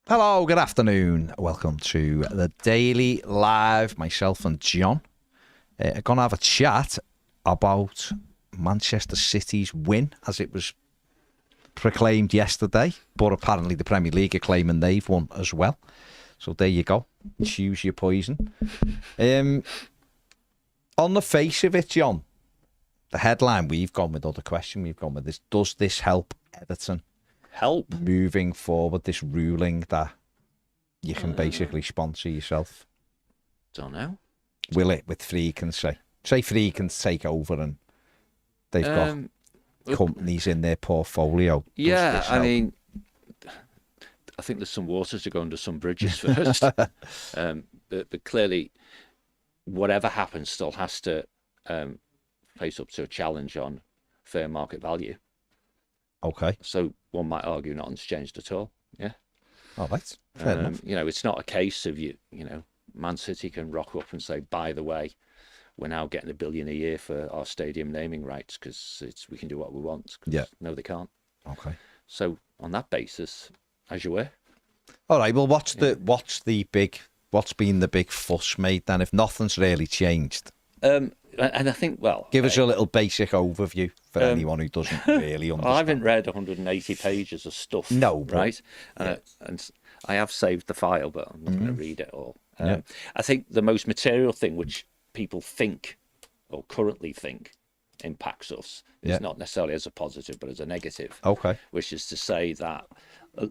Hello, good afternoon. Welcome to the Daily Live. Myself and John are going to have a chat about Manchester City's win as it was proclaimed yesterday. But apparently the Premier League are claiming they've won as well. So there you go. Choose your poison. On the face of it, John, the headline we've gone with, or the question we've gone with is, does this help Everton? Help moving forward, this ruling that you can basically sponsor yourself? Don't know. Will it, with Freakin say Freakin take over and they've got companies in their portfolio? Yeah, I mean, I think there's some water to go under some bridges first. But clearly, whatever happens still has to face up to a challenge on fair market value. Okay. So one might argue nothing's changed at all. Yeah. Oh, that's fair enough. It's not a case of Man City can rock up and say, by the way, we're now getting $1 billion a year for our stadium naming rights because we can do what we want. Yeah. No, they can't. Okay. So on that basis, as you were. All right. Well, what's been the big fuss made then? If nothing's really changed. And I think, give us a little basic overview for anyone who doesn't really understand. I haven't read 180 pages of stuff. No, but, right? And I have saved the file, but I'm not going to read it all. I think the most material thing which people think or currently think impacts us is not necessarily as a positive, but as a negative. Okay. Which is to say that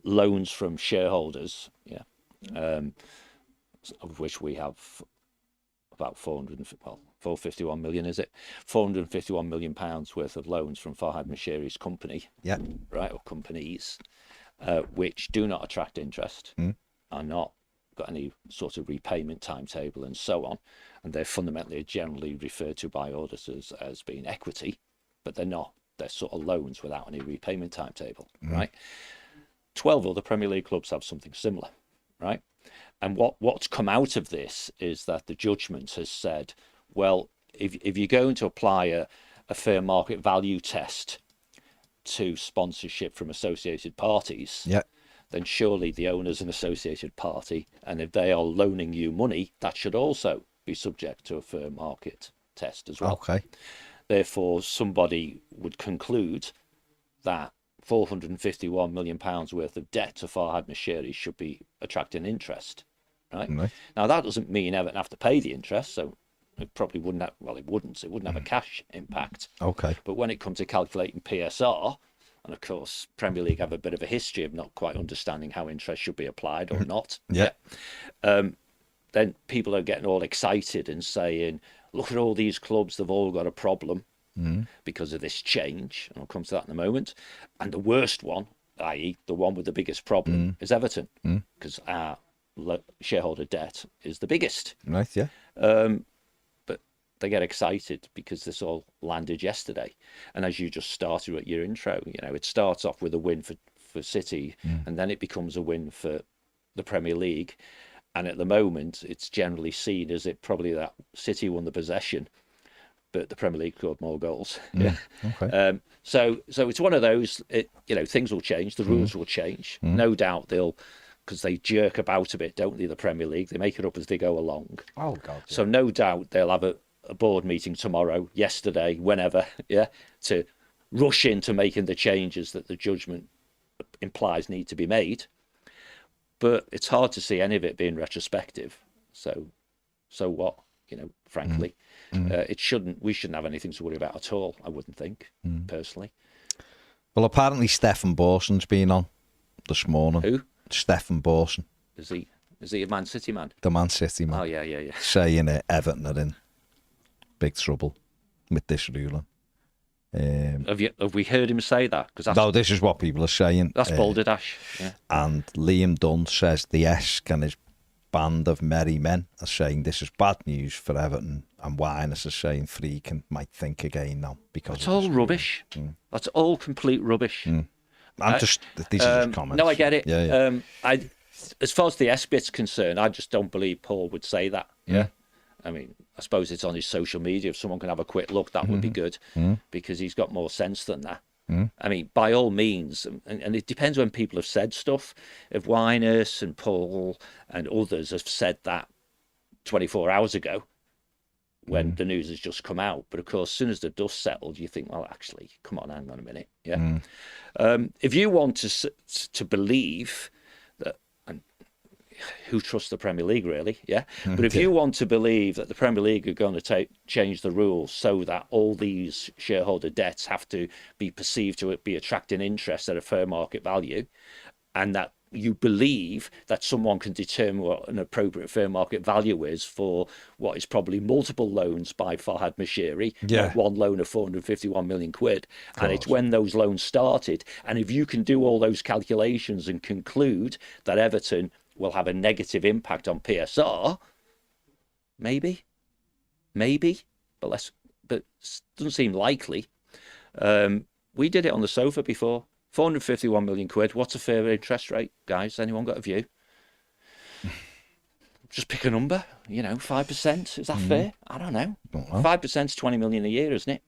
loans from shareholders, of which we have about 451 million, is it? 451 million pounds worth of loans from Farhad Moshiri's company, right, or companies, which do not attract interest, are not got any sort of repayment timetable and so on, and they're fundamentally generally referred to by auditors as being equity, but they're not. They're sort of loans without any repayment timetable, right? 12 other Premier League clubs have something similar, right? And what's come out of this is that the judgment has said, well, if you're going to apply a fair market value test to sponsorship from associated parties, then surely the owner's an associated party, and if they are loaning you money, that should also be subject to a fair market test as well. Okay. Therefore, somebody would conclude that £451 million worth of debt to Farhad Moshiri should be attracting interest, right? Now, that doesn't mean Everton have to pay the interest, so it probably wouldn't have, it wouldn't have a cash impact. Okay. But when it comes to calculating PSR, and of course, Premier League have a bit of a history of not quite understanding how interest should be applied or not. Then people are getting all excited and saying, look at all these clubs, they've all got a problem because of this change. And I'll come to that in a moment. And the worst one, i.e. the one with the biggest problem, is Everton, because our shareholder debt is the biggest. Right, yeah. But they get excited because this all landed yesterday. And as you just started at your intro, it starts off with a win for City, and then it becomes a win for the Premier League. And at the moment, it's generally seen as it probably that City won the possession, but the Premier League scored more goals. Okay. So it's one of those. Things will change. The rules will change. No doubt because they jerk about a bit, don't they? The Premier League, they make it up as they go along. Oh God. Yeah. So no doubt they'll have a board meeting tomorrow, yesterday, whenever, to rush into making the changes that the judgment implies need to be made. But it's hard to see any of it being retrospective. So what? Frankly, we shouldn't have anything to worry about at all. I wouldn't think, personally. Well, apparently Stefan Borson's been on this morning. Who? Stefan Borson. Is he a Man City man? The Man City man. Oh yeah. Saying Everton are in big trouble with this ruling. Have we heard him say that? No, this is what people are saying. That's balderdash. Yeah. And Liam Dunn says the Esk and his band of merry men are saying this is bad news for Everton, and Winers are saying Freakin might think again now because it's all rubbish. That's all complete rubbish. These are just comments. No, I get it. Yeah. As far as the S bit's concerned, I just don't believe Paul would say that. Yeah. I mean, I suppose it's on his social media. If someone can have a quick look, that would be good, because he's got more sense than that. I mean, by all means, and it depends when people have said stuff. If Winus and Paul and others have said that 24 hours ago, when the news has just come out. But of course, as soon as the dust settled, you think, well, actually, come on, hang on a minute. Yeah. If you want to believe that, and who trusts the Premier League, really? Yeah. But if you want to believe that the Premier League are going to change the rules so that all these shareholder debts have to be perceived to be attracting interest at a fair market value, and that you believe that someone can determine what an appropriate fair market value is for what is probably multiple loans by Farhad Moshiri, not one loan of 451 million quid. And it's when those loans started. And if you can do all those calculations and conclude that Everton will have a negative impact on PSR, maybe, but it doesn't seem likely. We did it on the sofa before. 451 million quid. What's a fair interest rate, guys? Anyone got a view? Just pick a number, 5%. Is that fair? I don't know. 5% is 20 million a year, isn't it?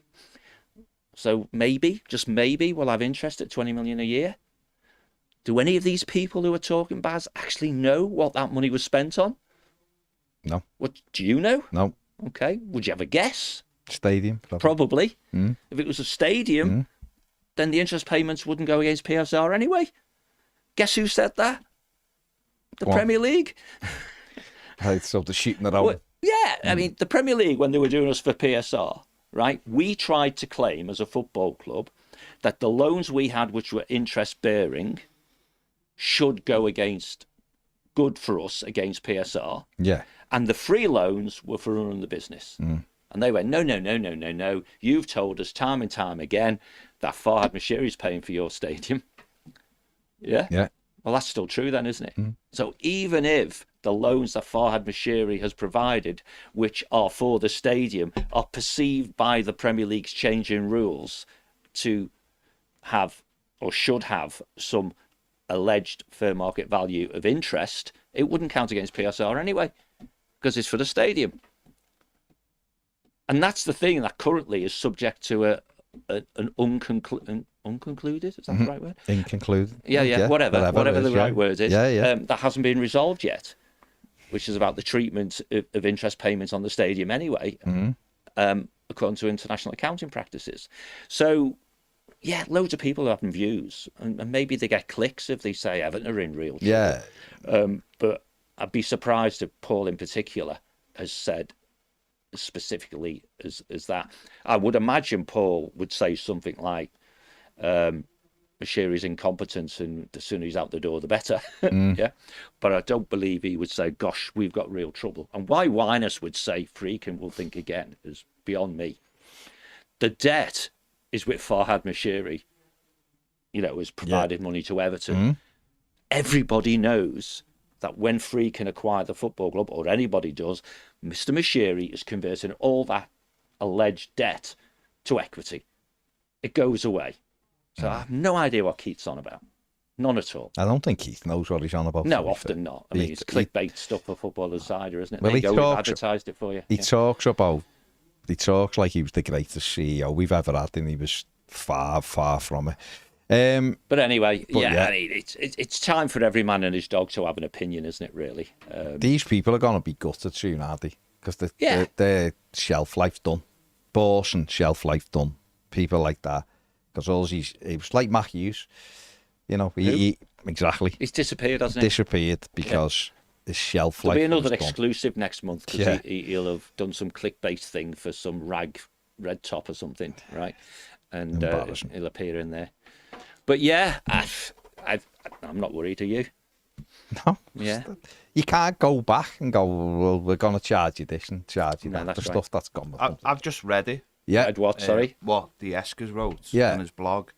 So maybe, just maybe, we'll have interest at 20 million a year. Do any of these people who are talking, Baz, actually know what that money was spent on? No. What do you know? No. Okay. Would you have a guess? Stadium. Probably. If it was a stadium, then the interest payments wouldn't go against PSR anyway. Guess who said that? The Premier League. So they're shooting it out. Well, yeah, I mean, the Premier League, when they were doing us for PSR, right, we tried to claim as a football club that the loans we had, which were interest-bearing, should go against, good for us, against PSR. Yeah. And the free loans were for running the business. And they went, no. You've told us time and time again that Farhad Moshiri is paying for your stadium. Yeah? Yeah. Well, that's still true then, isn't it? So even if the loans that Farhad Moshiri has provided, which are for the stadium, are perceived by the Premier League's changing rules to have or should have some alleged fair market value of interest, it wouldn't count against PSR anyway, because it's for the stadium. And that's the thing that currently is subject to an unconcluded, is that the right word? Inconcluded. Yeah, whatever the right word is. That hasn't been resolved yet, which is about the treatment of interest payments on the stadium anyway, according to international accounting practices. So, yeah, loads of people are having views, and maybe they get clicks if they say Everton are in real trouble. Yeah. But I'd be surprised if Paul in particular has said specifically as that. I would imagine Paul would say something like, Moshiri's incompetence, and the sooner he's out the door, the better. Yeah. But I don't believe he would say, gosh, we've got real trouble. And why Winus would say freak and we'll think again is beyond me. The debt is with Farhad Moshiri, has provided money to Everton. Everybody knows that when Free can acquire the football club, or anybody does, Mr. Moshiri is converting all that alleged debt to equity. It goes away. So I have no idea what Keith's on about. None at all. I don't think Keith knows what he's on about. No, often not. I mean, it's clickbait stuff for Footballers' Cider, isn't it? Well, we've advertised it for you. He talks like he was the greatest CEO we've ever had, and he was far, far from it. But anyway, I mean, it's time for every man and his dog to have an opinion, isn't it, really? These people are going to be gutted soon, aren't they? Because their shelf life's done. Borson, shelf life done. People like that. Because it was like Mathews. He exactly. He's disappeared, hasn't he? Disappeared because his shelf life. There'll be another exclusive next month because he'll have done some clickbait thing for some rag red top or something, right? And he'll appear in there. But yeah, I'm not worried, are you? No. Yeah. You can't go back and go, well, we're going to charge you this and charge you that. That's the right. stuff that's gone. I've just read it. Yeah. Read what, sorry? What the Eskers wrote on his blog.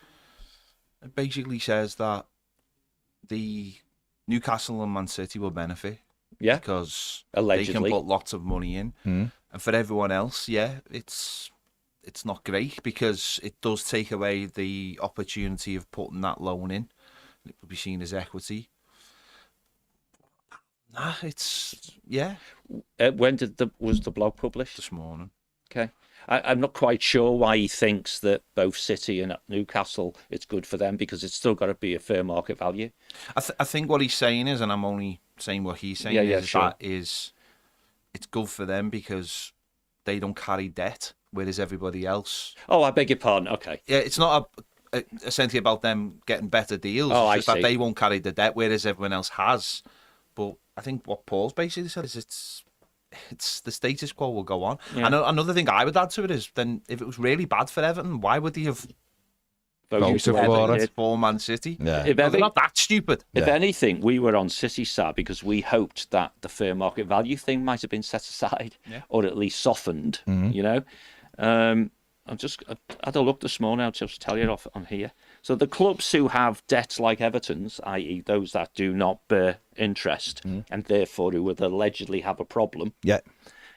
It basically says that the Newcastle and Man City will benefit. Yeah. Because allegedly they can put lots of money in. And for everyone else, it's not great because it does take away the opportunity of putting that loan in. It would be seen as equity. When was the blog published? This morning. Okay. I'm not quite sure why he thinks that both City and Newcastle, it's good for them, because it's still got to be a fair market value. I think what he's saying is, and I'm only saying what he's saying, it's good for them because they don't carry debt, whereas everybody else. Oh, I beg your pardon. Okay. Yeah, it's not essentially about them getting better deals. Oh, it's just that they won't carry the debt, whereas everyone else has. But I think what Paul's basically said is it's the status quo will go on. Yeah. And another thing I would add to it is, then if it was really bad for Everton, why would he have voted for Man City? Yeah. They're not that stupid. If anything, we were on City's side because we hoped that the fair market value thing might have been set aside, or at least softened. You know, I had a look this morning. I'll just tell you off on here. So the clubs who have debts like Everton's, i.e. those that do not bear interest and therefore who would allegedly have a problem,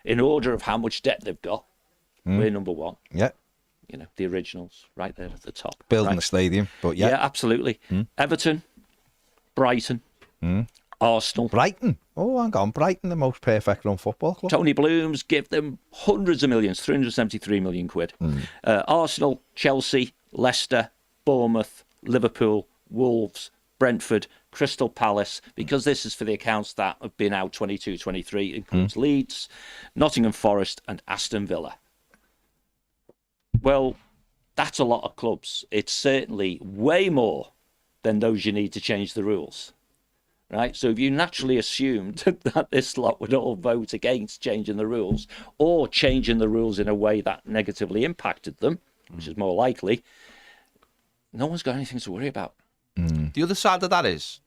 in order of how much debt they've got, we're number one. Yeah. You know, the originals right there at the top. Building the stadium, but yeah, absolutely. Everton, Brighton, Arsenal. Brighton. Oh, hang on. Brighton, the most perfect run football club. Tony Bloom's give them hundreds of millions, 373 million quid. Arsenal, Chelsea, Leicester, Bournemouth, Liverpool, Wolves, Brentford, Crystal Palace, because this is for the accounts that have been out 22-23, includes Leeds, Nottingham Forest and Aston Villa. Well, that's a lot of clubs. It's certainly way more than those you need to change the rules, right? So if you naturally assumed that this lot would all vote against changing the rules or changing the rules in a way that negatively impacted them, which is more likely, no one's got anything to worry about. The other side of that is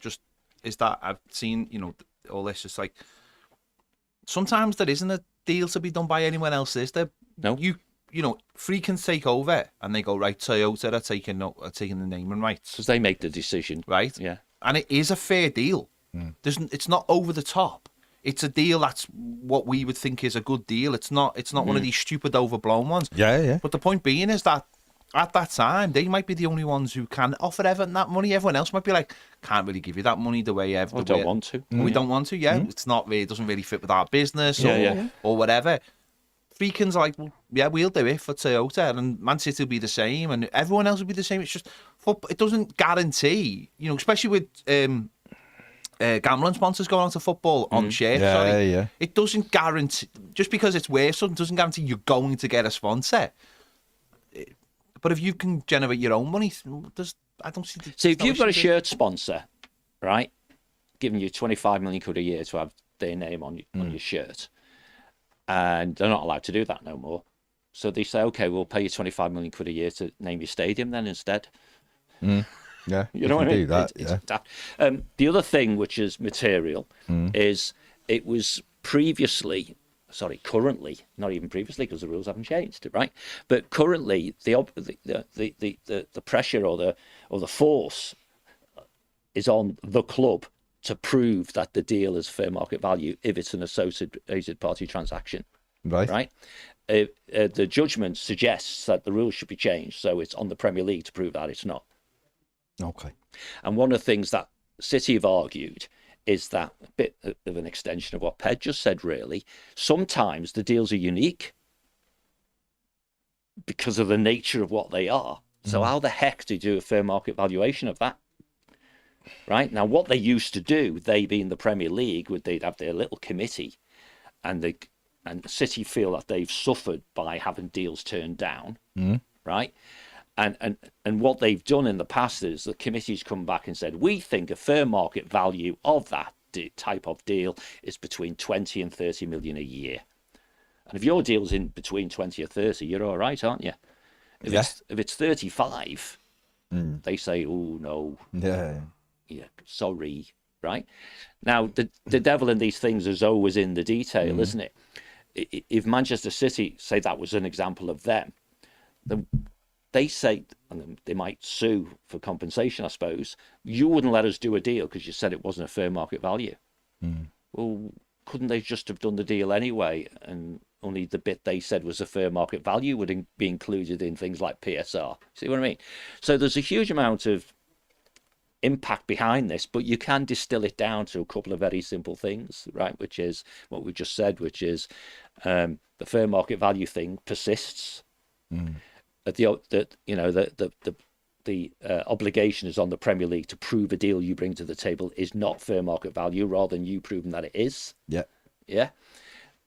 that I've seen, all this, just like, sometimes there isn't a deal to be done by anyone else, is there? No. Freakins take over and they go, right, Toyota are taking the naming rights. Because they make the decision. Right? Yeah. And it is a fair deal. It's not over the top. It's a deal that's what we would think is a good deal. It's not one of these stupid overblown ones. Yeah. But the point being is that at that time, they might be the only ones who can offer Everton that money. Everyone else might be like, can't really give you that money the way Everton. We don't want to. We don't want to, It's not really, it doesn't really fit with our business or whatever. Freakins like, well, yeah, we'll do it for Toyota, and Man City will be the same, and everyone else will be the same. It's just, it doesn't guarantee, especially with gambling sponsors going on to football on shares. Yeah. It doesn't guarantee, just because it's worth something, doesn't guarantee you're going to get a sponsor. But if you can generate your own money, I don't see. So if you've got a shirt sponsor, right, giving you 25 million quid a year to have their name on your shirt, and they're not allowed to do that no more. So they say, okay, we'll pay you 25 million quid a year to name your stadium then instead. Yeah, you know what I mean? Do that, the other thing which is material is it was currently, not even previously because the rules haven't changed, right? But currently the pressure or the force is on the club to prove that the deal is fair market value if it's an associated party transaction. Right? The judgment suggests that the rules should be changed, so it's on the Premier League to prove that it's not. Okay. And one of the things that City have argued is that, a bit of an extension of what Ped just said, really, sometimes the deals are unique because of the nature of what they are. So how the heck do you do a fair market valuation of that? Right? Now, what they used to do, they being the Premier League, they'd have their little committee, and City feel that they've suffered by having deals turned down, right? And what they've done in the past is the committee's come back and said, we think a fair market value of that type of deal is between 20 and 30 million a year. And if your deal's in between 20 or 30, you're all right, aren't you? If it's 35, they say, oh, no. Yeah, sorry, right? Now, the devil in these things is always in the detail, isn't it? If Manchester City, say that was an example of them, then they say, and they might sue for compensation, I suppose, you wouldn't let us do a deal because you said it wasn't a fair market value. Well, couldn't they just have done the deal anyway, and only the bit they said was a fair market value would be included in things like PSR? See what I mean? So there's a huge amount of impact behind this, but you can distill it down to a couple of very simple things, right? Which is what we just said, which is the fair market value thing persists. The obligation is on the Premier League to prove a deal you bring to the table is not fair market value, rather than you proving that it is. Yeah.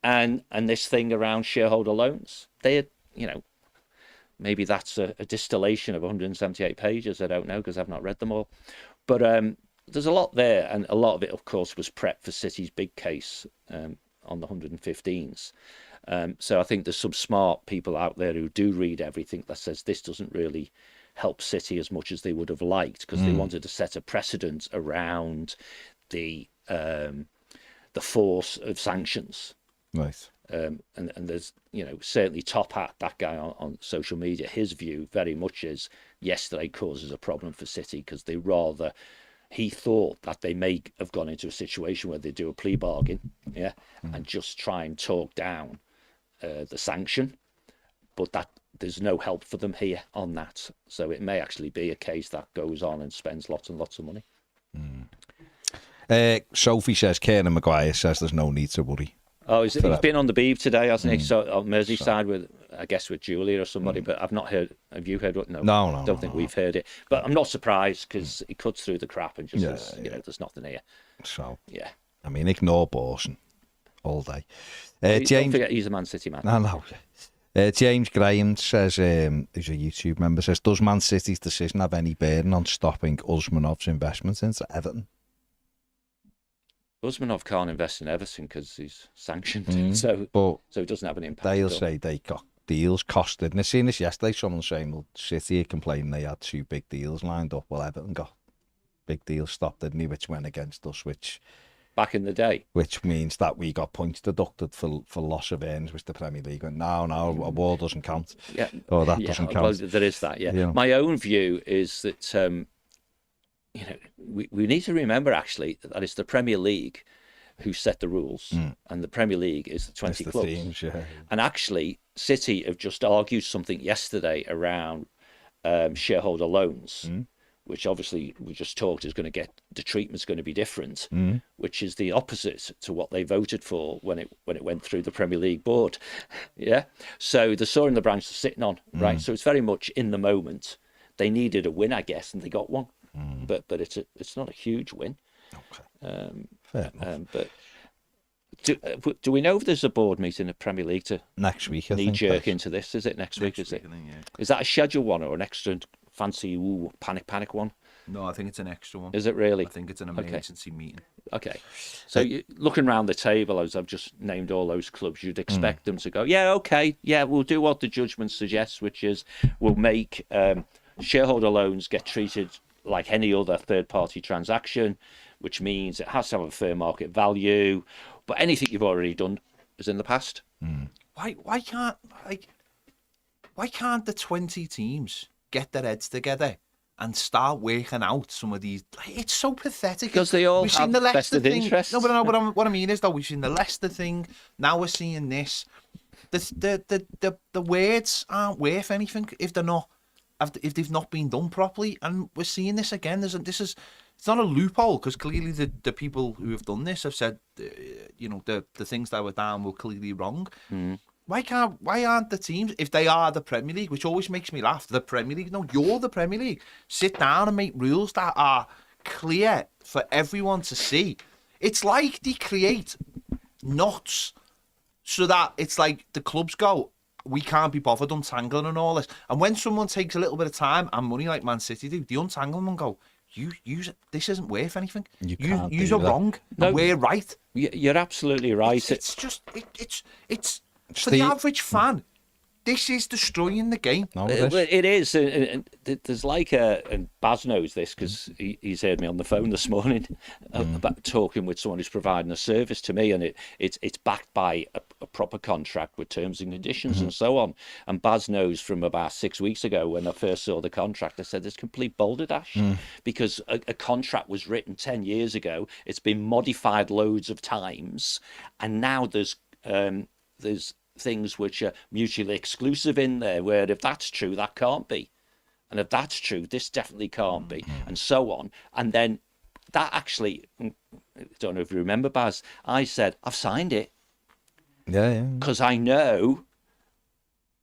And this thing around shareholder loans, maybe that's a distillation of 178 pages. I don't know, because I've not read them all. But there's a lot there, and a lot of it, of course, was prep for City's big case on the 115s. So I think there's some smart people out there who do read everything that says this doesn't really help City as much as they would have liked, because they wanted to set a precedent around the force of sanctions. Right. And there's, certainly Top Hat, that guy on social media, his view very much is yesterday causes a problem for City, because he thought that they may have gone into a situation where they do a plea bargain, and just try and talk down the sanction, but that there's no help for them here on that. So it may actually be a case that goes on and spends lots and lots of money. Sophie says, Kieran Maguire says there's no need to worry. Oh, he's been on the Beeb today, hasn't he? So on Merseyside with Julia or somebody, but I've not heard. Have you heard what? No, I don't think we've heard it. But I'm not surprised, because he cuts through the crap and just says, there's nothing here. So, yeah. I mean, ignore Borson all day. James, don't forget he's a Man City man. No. James Graham says, who's a YouTube member, says, does Man City's decision have any bearing on stopping Usmanov's investment into Everton? Usmanov can't invest in Everton because he's sanctioned, so it doesn't have an impact. They'll say they got deals costed. And I seen this yesterday, someone saying, well, City complaining they had 2 big deals lined up. Well, Everton got big deals stopped, didn't he, which went against us, back in the day. Which means that we got points deducted for loss of earnings, which the Premier League went, no, a war doesn't count. Yeah. Or that doesn't count. Well, there is that, yeah. My own view is that, we need to remember, actually, that it's the Premier League who set the rules, and the Premier League is the 20 clubs. Teams, yeah. And actually, City have just argued something yesterday around shareholder loans, which obviously we just talked is going to get, the treatment's going to be different, which is the opposite to what they voted for when it went through the Premier League board. Yeah. So the saw and the branch are sitting on, right? So it's very much in the moment. They needed a win, I guess, and they got one. But it's not a huge win. Okay. Fair enough. But do we know if there's a board meeting at Premier League to next week? Knee-jerk into this? Is it next week? Is it? Is that a scheduled one or an extra fancy panic one? No, I think it's an extra one. Is it really? I think it's an emergency meeting. Okay. So looking around the table, as I've just named all those clubs, you'd expect them to go, we'll do what the judgment suggests, which is we'll make shareholder loans get treated like any other third-party transaction, which means it has to have a fair market value. But anything you've already done is in the past. Why can't the 20 teams get their heads together and start working out some of these? It's so pathetic. Because they all have vested interest. No, but what I mean is, though, we've seen the Leicester thing. Now we're seeing this. The words aren't worth anything if they've not been done properly, and we're seeing this again. It's not a loophole, because clearly the people who have done this have said, the things that were done were clearly wrong. Why aren't the teams, if they are the Premier League, which always makes me laugh, the Premier League? No, you're the Premier League. Sit down and make rules that are clear for everyone to see. It's like they create knots so that it's like the clubs go, we can't be bothered untangling and all this. And when someone takes a little bit of time and money like Man City do, they untangle them and go, this isn't worth anything. You are wrong. No, we're right. You're absolutely right. It's just for the average fan, this is destroying the game. No, it is. And there's like and Baz knows this because he's heard me on the phone this morning about talking with someone who's providing a service to me, and it's backed by a proper contract with terms and conditions and so on. And Baz knows from about 6 weeks ago when I first saw the contract, I said there's complete balderdash because a contract was written 10 years ago. It's been modified loads of times, and now there's things which are mutually exclusive in there, where if that's true, that can't be. And if that's true, this definitely can't be, and so on. And then that actually, I don't know if you remember, Baz, I said, I've signed it. Yeah. Because I know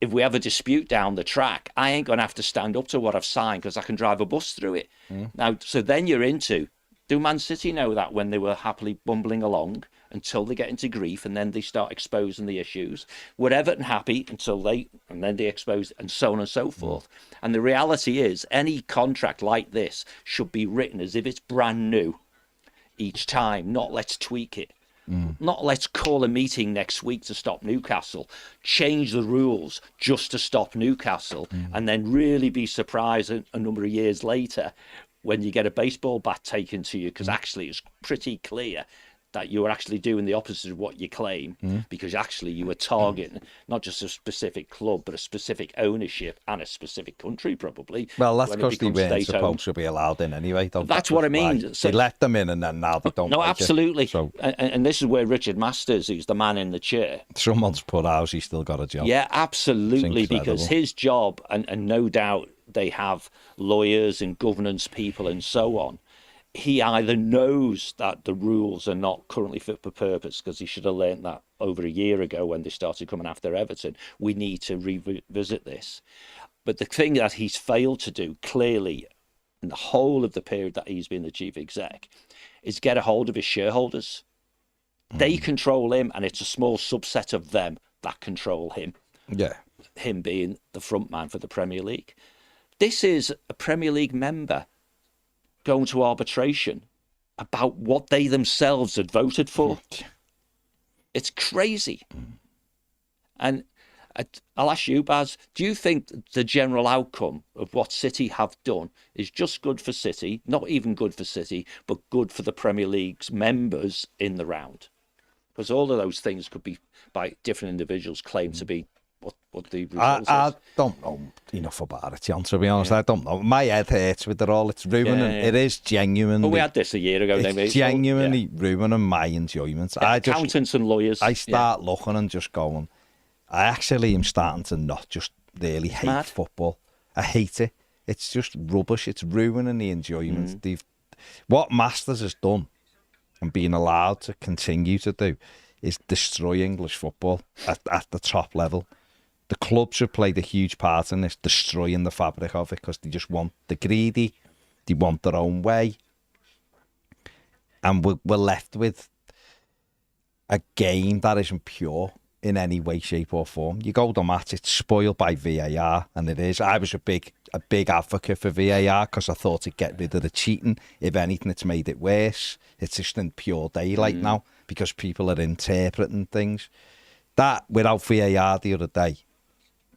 if we have a dispute down the track, I ain't going to have to stand up to what I've signed because I can drive a bus through it. Now, so then you're into, do Man City know that when they were happily bumbling along until they get into grief and then they start exposing the issues? Were Everton happy and then they expose, and so on and so forth? And the reality is any contract like this should be written as if it's brand new each time, not let's tweak it. Not let's call a meeting next week to stop Newcastle, change the rules just to stop Newcastle, and then really be surprised a number of years later when you get a baseball bat taken to you, because actually it's pretty clear that you were actually doing the opposite of what you claim, because actually you were targeting not just a specific club, but a specific ownership and a specific country, probably. Well, that's because they weren't supposed to be allowed in anyway. That's what I mean. So, they let them in, and then now they don't. No, absolutely. So, and this is where Richard Masters, who's the man in the chair, someone's put out, he's still got a job. Yeah, absolutely, because his job, and no doubt they have lawyers and governance people and so on. He either knows that the rules are not currently fit for purpose, because he should have learned that over a year ago when they started coming after Everton. We need to revisit this. But the thing that he's failed to do clearly in the whole of the period that he's been the chief exec is get a hold of his shareholders. They control him, and it's a small subset of them that control him. Yeah. Him being the front man for the Premier League. This is a Premier League member going to arbitration about what they themselves had voted for. It's crazy. And I'll ask you, Baz, do you think the general outcome of what City have done is just good for City, not even good for City, but good for the Premier League's members in the round? Because all of those things could be, by different individuals, claimed to be what the result is. I don't know enough about it, John, to be honest. I don't know. My head hurts with it all. It's ruining. It is genuinely. But we had this a year ago. It's genuinely ruining my enjoyment. Accountants and lawyers. I start looking and just going, I actually am starting to not just really hate football. I hate it. It's just rubbish. It's ruining the enjoyment. What Masters has done and being allowed to continue to do is destroy English football at the top level. The clubs have played a huge part in this, destroying the fabric of it, because they just want the greedy, they want their own way. And we're left with a game that isn't pure in any way, shape or form. You go to match, it's spoiled by VAR, and it is. I was a big advocate for VAR because I thought it'd get rid of the cheating. If anything, it's made it worse. It's just in pure daylight now because people are interpreting things. That, without VAR the other day,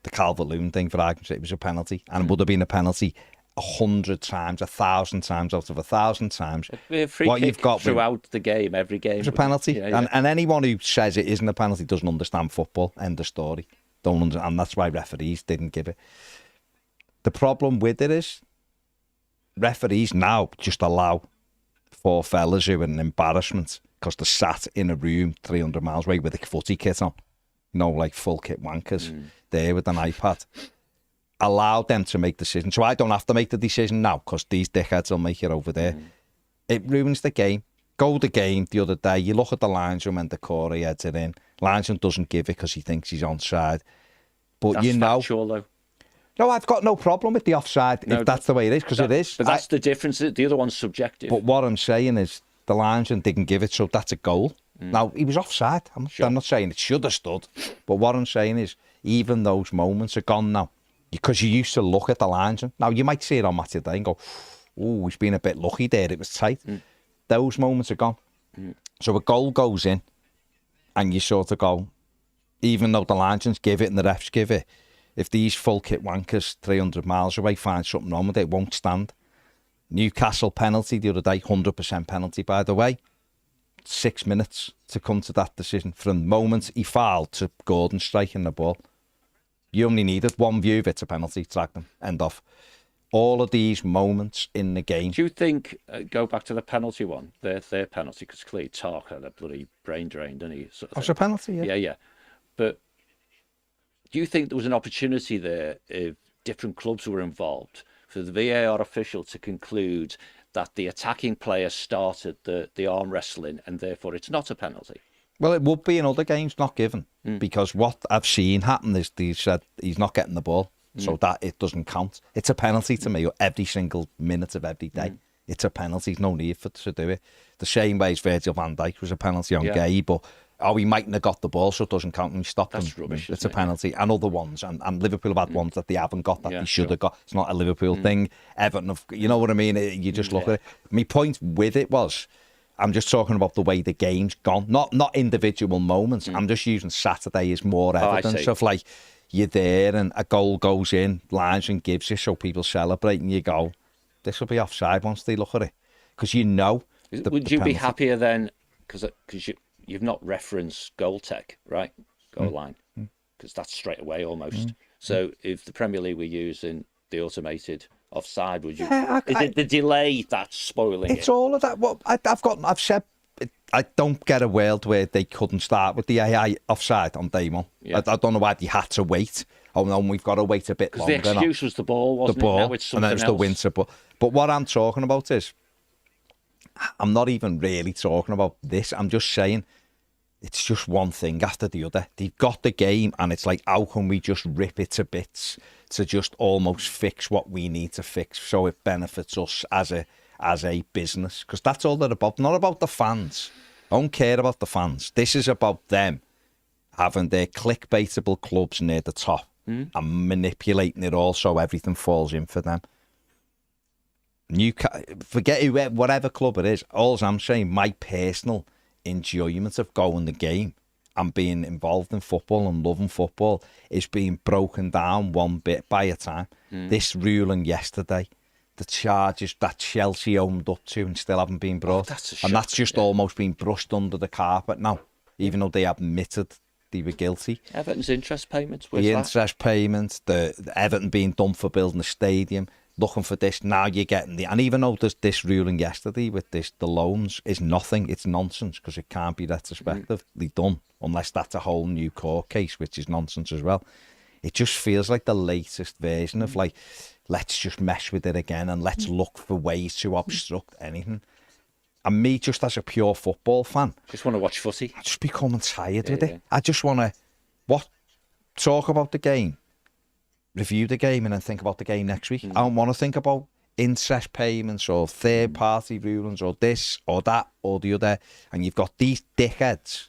the Calvert-Lewin thing, for argument's sake, it was a penalty, and it would have been a penalty 100 times, 1,000 times out of 1,000 times. What you've got throughout the game, every game, it's a penalty. And anyone who says it isn't a penalty doesn't understand football. End of story. Don't understand. And that's why referees didn't give it. The problem with it is referees now just allow four fellas who are an embarrassment because they're sat in a room 300 miles away with a footy kit on. You know, like full kit wankers there with an iPad. Allow them to make decisions. So I don't have to make the decision now because these dickheads will make it over there. It ruins the game. Go the game the other day. You look at the linesman when the Corey heads it in. Linesman doesn't give it because he thinks he's onside. But that's factual, though. No, I've got no problem with the offside if that's the way it is, because it is. But that's the difference. The other one's subjective. But what I'm saying is the linesman didn't give it, so that's a goal. Now, he was offside. I'm not saying it should have stood. But what I'm saying is even those moments are gone now. Because you used to look at the linesman. Now, you might see it on match today and go, oh, he's been a bit lucky there. It was tight. Those moments are gone. So a goal goes in and you sort of go, even though the linesmans give it and the refs give it, if these full kit wankers 300 miles away find something wrong with it, it won't stand. Newcastle penalty the other day, 100% penalty, by the way. 6 minutes to come to that decision. From the moment he fouled to Gordon striking the ball. You only needed one view of it's a penalty, track them, end off. All of these moments in the game. Do you think, go back to the penalty one, their penalty, because clearly Tark had a bloody brain drain, didn't he? Sort of it's a penalty, yeah. Yeah. But do you think there was an opportunity there if different clubs were involved for the VAR official to conclude that the attacking player started the arm wrestling and therefore it's not a penalty? Well, it would be in other games not given, because what I've seen happen is they said he's not getting the ball, so that it doesn't count. It's a penalty to me every single minute of every day. It's a penalty. There's no need to do it. The same way as Virgil van Dijk was a penalty on Gay, but he mightn't have got the ball, so it doesn't count and we stop them. That's rubbish. It's a penalty. And other ones, and Liverpool have had ones that they haven't got that they should have got. It's not a Liverpool thing. Everton, you know what I mean? You just look at it. My point with it was, I'm just talking about the way the game's gone, not individual moments. I'm just using Saturday as more evidence of like, you're there and a goal goes in, lines and gives you, so people celebrate and you go, this will be offside once they look at it. Because you know. Would you be happier then, because you've not referenced goal tech, right? Goal line, because that's straight away almost. So if the Premier League were using the automated offside, would you? Is it the delay that's spoiling it? It's all of that. What I've said, I don't get a world where they couldn't start with the AI offside on day one. I don't know why they had to wait. Oh no, we've got to wait a bit longer. Because the excuse was the ball, wasn't the ball, it? Now it's something and then it's else. the winter. But what I'm talking about is, I'm not even really talking about this. I'm just saying, it's just one thing after the other. They've got the game, and it's like, how can we just rip it to bits to just almost fix what we need to fix so it benefits us as a business? Because that's all they're about. Not about the fans. I don't care about the fans. This is about them having their clickbaitable clubs near the top and manipulating it all so everything falls in for them. Forget whatever club it is. All I'm saying, my personal enjoyment of going the game and being involved in football and loving football is being broken down one bit by a time. This ruling yesterday, the charges that Chelsea owned up to and still haven't been brought, that's just almost been brushed under the carpet now, even though they admitted they were guilty. Everton's interest payments. The interest payments, the Everton being done for building a stadium, looking for this. Now you're getting and even though there's this ruling yesterday with the loans is nothing, it's nonsense because it can't be retrospectively done unless that's a whole new court case, which is nonsense as well. It just feels like the latest version of like, let's just mess with it again and let's look for ways to obstruct anything. And me, just as a pure football fan, just want to watch footy. I'm just becoming tired with it. I just want to talk about the game, review the game, and then think about the game next week. I don't want to think about interest payments or third-party rulings or this or that or the other. And you've got these dickheads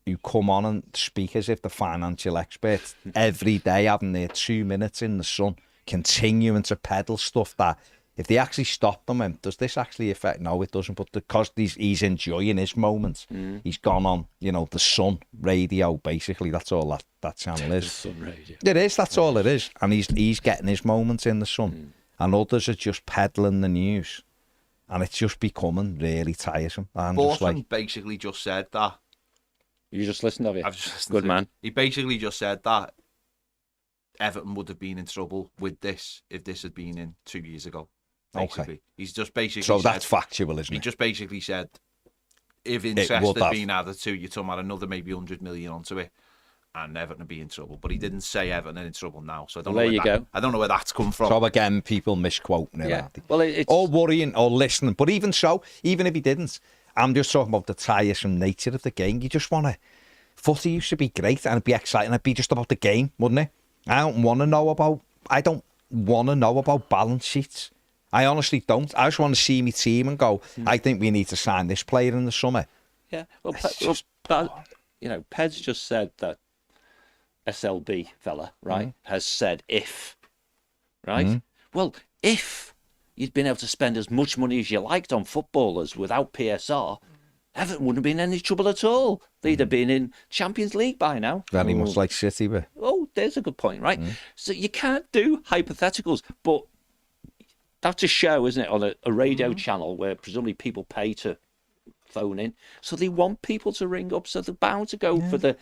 who come on and speak as if they're financial experts every day, having their 2 minutes in the sun, continuing to peddle stuff that if they actually stop them, does this actually affect? No, it doesn't. But because he's enjoying his moments, he's gone on, the Sun radio, basically. That's all that channel is. The Sun radio. It is, that's all it is. And he's getting his moments in the Sun. And others are just peddling the news. And it's just becoming really tiresome. Bortham basically just said that. You just listened, have you? I've just listened. Good man. He basically just said that Everton would have been in trouble with this if this had been in 2 years ago. Basically. Okay. He's just basically so that's factual, isn't it? He just basically said if interest had been added to, you're talking about another maybe 100 million onto it, and Everton would be in trouble. But he didn't say Everton are in trouble now, so I don't know. I don't know where that's come from. So again, people misquoting it, aren't they? Well, it's or worrying or listening. But even so, even if he didn't, I'm just talking about the tiresome nature of the game. You just want to. Footy used to be great and it'd be exciting. It'd be just about the game, wouldn't it? I don't want to know about balance sheets. I honestly don't. I just want to see my team and go, I think we need to sign this player in the summer. Yeah. Well, Ped's just said that SLB fella, right, has said if, right? Well, if you'd been able to spend as much money as you liked on footballers without PSR, Everton wouldn't have been in any trouble at all. They'd have been in Champions League by now. Very much like City were. Oh, there's a good point, right? So you can't do hypotheticals, but that's a show, isn't it, on a radio channel where presumably people pay to phone in. So they want people to ring up, so they're bound to go for the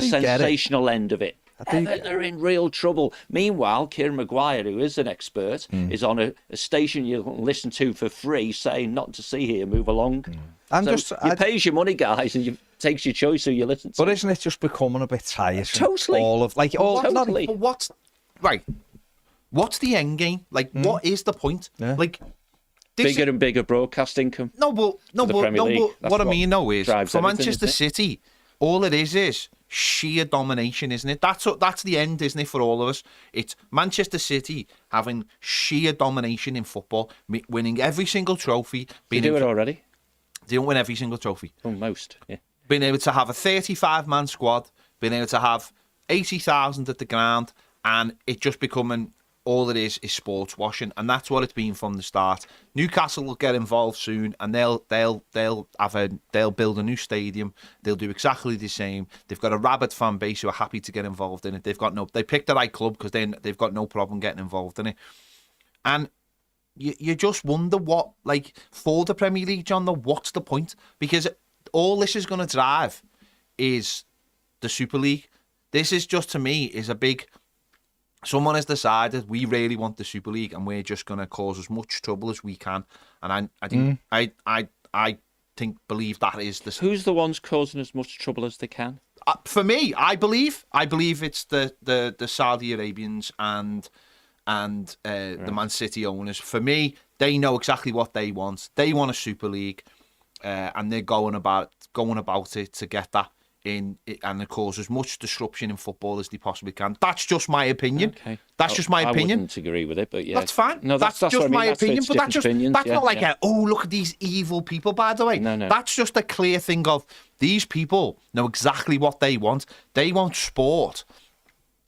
sensational end of it. Everton are in real trouble. Meanwhile, Kieran Maguire, who is an expert, is on a station you can listen to for free saying not to see here, move along. You pays your money, guys, and you takes your choice who you listen to. But isn't it just becoming a bit tiresome? Totally. Totally. But what's right? What's the end game? Like, what is the point? Yeah. Like, bigger and bigger broadcast income. What I mean though is for Manchester isn't it? City, all it is sheer domination, isn't it? That's the end, isn't it, for all of us? It's Manchester City having sheer domination in football, winning every single trophy. They do it already. They don't win every single trophy. Most, yeah. Being able to have a 35-man squad, being able to have 80,000 at the ground, and it just becoming all it is sports washing, and that's what it's been from the start. Newcastle will get involved soon, and they'll build a new stadium. They'll do exactly the same. They've got a rabid fan base who are happy to get involved in it. They picked the right club because they've got no problem getting involved in it. And you just wonder what, like, for the Premier League, John, what's the point? Because all this is going to drive is the Super League. This is just, to me, is a big. Someone has decided we really want the Super League, and we're just going to cause as much trouble as we can. And I believe that is the. Who's the ones causing as much trouble as they can? For me, I believe it's the Saudi Arabians and the Man City owners. For me, they know exactly what they want. They want a Super League, and they're going about it to get that in, and cause as much disruption in football as they possibly can. That's just my opinion. Okay. That's just my opinion. I wouldn't agree with it, but yeah, that's fine. No, that's just my opinion. But that's not like look at these evil people. By the way, no. That's just a clear thing of these people know exactly what they want. They want sport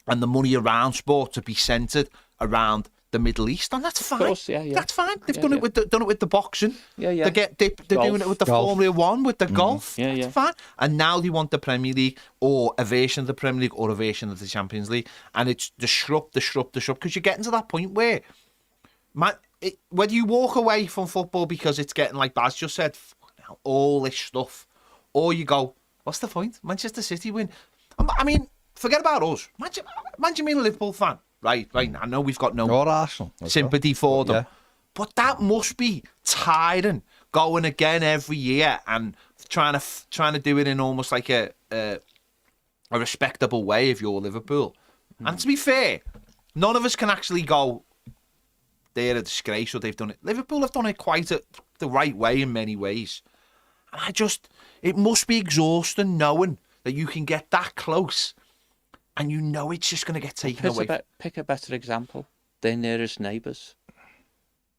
and the money around sport to be centred around the Middle East, and that's fine. Of course, yeah. That's fine. They've done it with the boxing. Yeah. They're doing it with the Formula One, with the golf. Yeah. That's fine. And now they want the Premier League, or a version of the Premier League, or a version of the Champions League, and it's disrupt, because you're getting to that point where, whether you walk away from football because it's getting, like Baz just said, all this stuff, or you go, what's the point? Manchester City win. I mean, forget about us. Imagine being a Liverpool fan. Right. I know we've got no Arsenal, sympathy for them, but that must be tiring. Going again every year and trying to do it in almost like a respectable way if you're Liverpool. And to be fair, none of us can actually go, they're a disgrace or they've done it. Liverpool have done it quite the right way in many ways. And it must be exhausting knowing that you can get that close. And you know it's just going to get taken away. Pick a better example. Their nearest neighbours.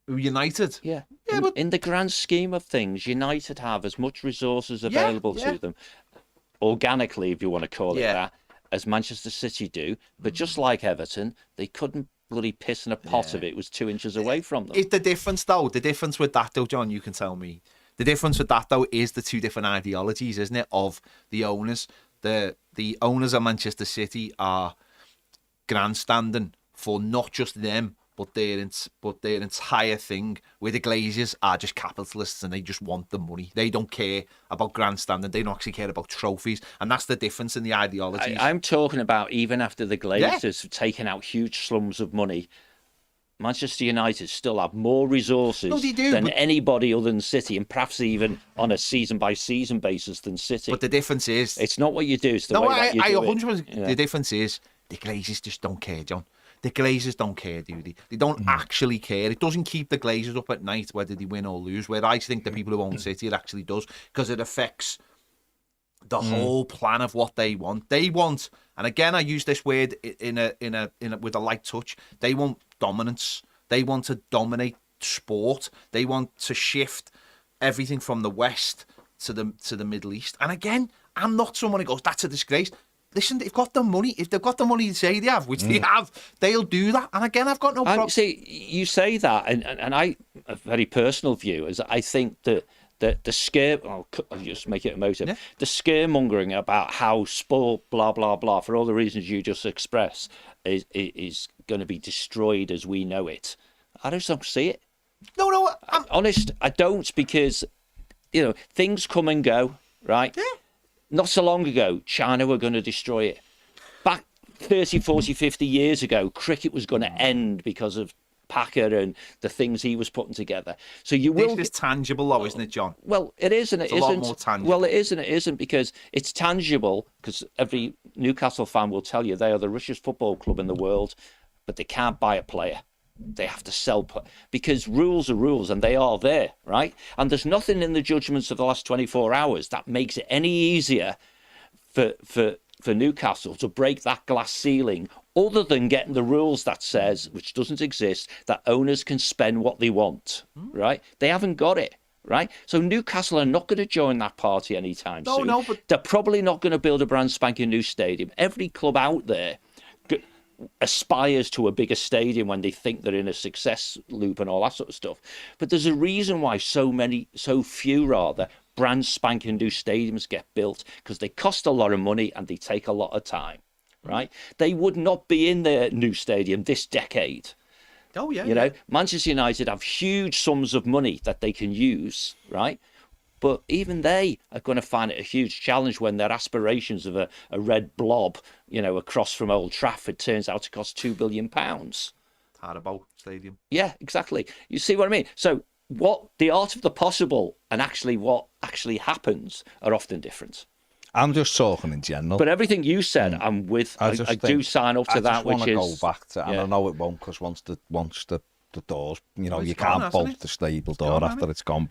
United? Yeah. But in the grand scheme of things, United have as much resources available to them, organically, if you want to call it that, as Manchester City do. But just like Everton, they couldn't bloody piss in a pot if it was 2 inches away from them. The difference with that, though, John, you can tell me. The difference with that, though, is the two different ideologies, isn't it, of the owners. The owners of Manchester City are grandstanding for not just them, but their entire thing, where the Glazers are just capitalists and they just want the money. They don't care about grandstanding. They don't actually care about trophies. And that's the difference in the ideologies. I'm talking about even after the Glazers have taken out huge slums of money, Manchester United still have more resources than anybody other than City, and perhaps even on a season-by-season basis than City. But the difference is... It's not what you do, it's the way that you do 100%, it. The difference is the Glazers just don't care, John. The Glazers don't care, do they? They don't actually care. It doesn't keep the Glazers up at night whether they win or lose, where I think the people who own City, it actually does, because it affects the whole plan of what they want. They want, and again, I use this word with a light touch, they want dominance. They want to dominate sport. They want to shift everything from the West to the Middle East. And again, I'm not someone who goes, that's a disgrace. Listen, they've got the money. If they've got the money to say they have, which they have, they'll do that. And again, I've got no problem. See, you say that, and I, a very personal view is I think that the scare, I'll just make it emotive, the scaremongering about how sport, blah, blah, blah, for all the reasons you just expressed, is going to be destroyed as we know it. I just don't see it. No, I'm honest, I don't, because, things come and go, right? Yeah. Not so long ago, China were going to destroy it. Back 30, 40, 50 years ago, cricket was going to end because of Packer and the things he was putting together. So you will. This is tangible, though, isn't it, John? Well, it is and it isn't. It's a lot more tangible. Well, it is and it isn't, because it's tangible, because every Newcastle fan will tell you they are the richest football club in the world. but they can't buy a player. They have to sell because rules are rules, and they are there, right? And there's nothing in the judgments of the last 24 hours that makes it any easier for Newcastle to break that glass ceiling, other than getting the rules that says, which doesn't exist, that owners can spend what they want, right? They haven't got it, right? So Newcastle are not going to join that party anytime soon. No, but they're probably not going to build a brand spanking new stadium. Every club out there aspires to a bigger stadium when they think they're in a success loop and all that sort of stuff. But there's a reason why so few brand spanking new stadiums get built, because they cost a lot of money and they take a lot of time, right? They would not be in their new stadium this decade. Oh, yeah. You know, Manchester United have huge sums of money that they can use, right? But even they are going to find it a huge challenge when their aspirations of a red blob, you know, across from Old Trafford turns out to cost £2 billion. Haribo Stadium. Yeah, exactly. You see what I mean? So what the art of the possible and actually what actually happens are often different. I'm just talking in general. But everything you said, I'm with. I do sign up to that, which is. I just want to go back to, and I know it won't, because once the doors, you know, you can't bolt the stable door after it's gone,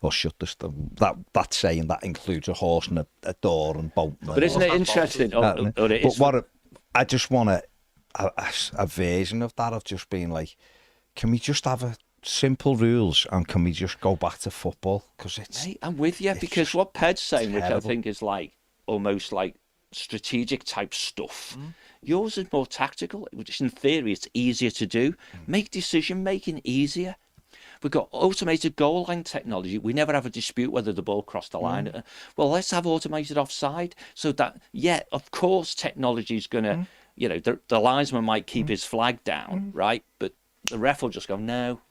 or shut that saying that includes a horse and a door and bolt. But isn't it interesting? I just want a version of that, of just being like, can we just have a simple rules and can we just go back to football? Because I'm with you, because what Ped's saying, which I think is like almost like strategic type stuff. Yours is more tactical, which in theory it's easier to do. Make decision making easier. We've got automated goal line technology. We never have a dispute whether the ball crossed the line. Well, let's have automated offside, so that, yeah, of course technology is going to, you know, the linesman might keep his flag down, right? But the ref will just go, no.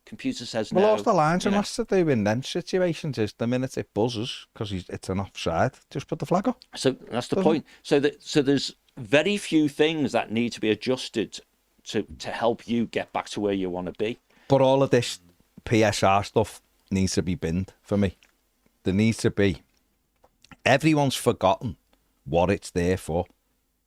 Computer says no. Well, off the lines, and that's to do in them situations is the minute it buzzes, because it's an offside, just put the flag up. So that's the point. So there's very few things that need to be adjusted to help you get back to where you want to be. But all of this PSR stuff needs to be binned for me. There needs to be. Everyone's forgotten what it's there for.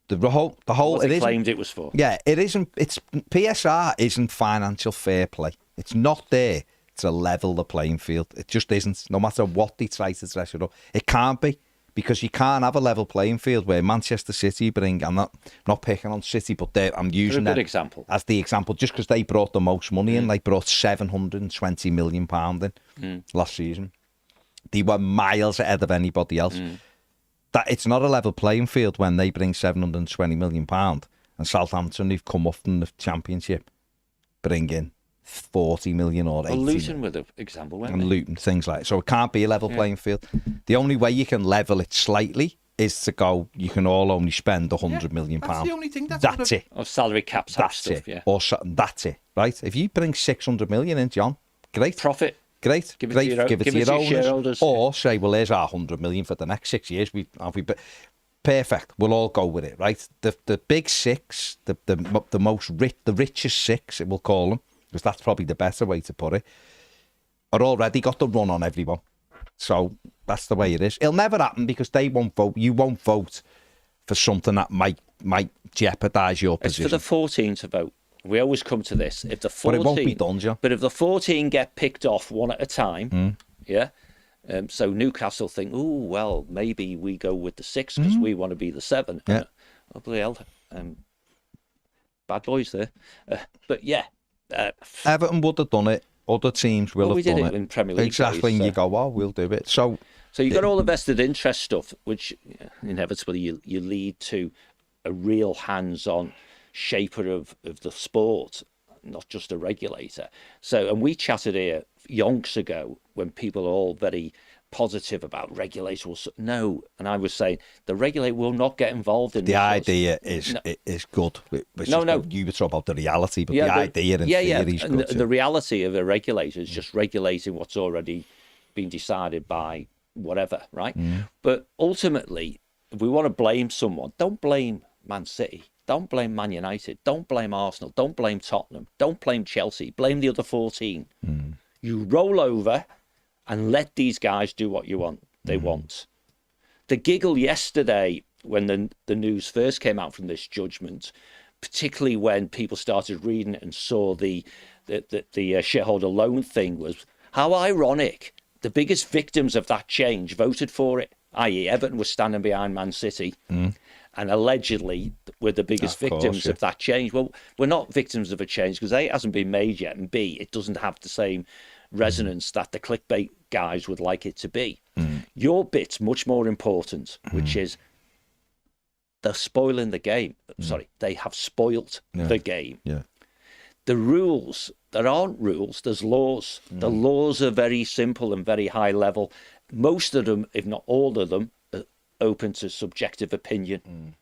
The whole what it claimed it was for. Yeah, it isn't. It's PSR isn't financial fair play. It's not there to level the playing field. It just isn't. No matter what they try to dress it up, it can't be, because you can't have a level playing field where Manchester City bring. I'm not picking on City, but I'm using that as the example just because they brought the most money in. They brought £720 million in last season. They were miles ahead of anybody else. That it's not a level playing field when they bring £720 million, and Southampton, who've come up from the Championship, bring in 40 million or 80 million. Luton with an example, weren't and they? Luton, things like that. So it can't be a level playing field. The only way you can level it slightly is to go, you can all only spend £100 million. That's the only thing. That's it. Or salary caps. That's stuff, it. Yeah. Or that's it, right? If you bring 600 million in, John, great. Profit. Great. Give it to your owners. Shareholders. Or say, well, there's our 100 million for the next 6 years. Perfect. We'll all go with it, right? The big six, the richest six, we'll call them, because that's probably the better way to put it, are already got the run on everyone. So that's the way it is. It'll never happen because they won't vote. You won't vote for something that might jeopardise your position. It's for the 14 to vote. We always come to this. If the 14, but it won't be done, John. But if the 14 get picked off one at a time, yeah. So Newcastle think, oh well, maybe we go with the 6 because we want to be the 7. Yeah. Oh bloody hell, bad boys there. But yeah. Everton would have done it. Other teams will have done it. We did it in Premier League exactly, days, and you go, oh, we'll do it. So you got all the vested interest stuff, which inevitably you lead to a real hands-on shaper of the sport, not just a regulator. So, and we chatted here yonks ago when people are all very positive about regulators. No, and I was saying the regulator will not get involved in the idea is good. No. You were talking about the reality, but the idea in theory is good. The reality of a regulator is just regulating what's already been decided by whatever, right? But ultimately, if we want to blame someone, don't blame Man City. Don't blame Man United. Don't blame Arsenal. Don't blame Tottenham. Don't blame Chelsea. Blame the other 14. You roll over and let these guys do what they want. The giggle yesterday when the news first came out from this judgment particularly when people started reading it and saw the shareholder loan thing, was how ironic. The biggest victims of that change voted for it, i.e. Everton was standing behind Man City and allegedly were the biggest victims of that change. Well, we're not victims of a change because A, it hasn't been made yet, and B, it doesn't have the same resonance that the clickbait guys would like it to be. Your bit's much more important, which is they're spoiling the game. Sorry, they have spoilt the game. Yeah. The rules, there aren't rules, there's laws. The laws are very simple and very high level. Most of them, if not all of them, are open to subjective opinion.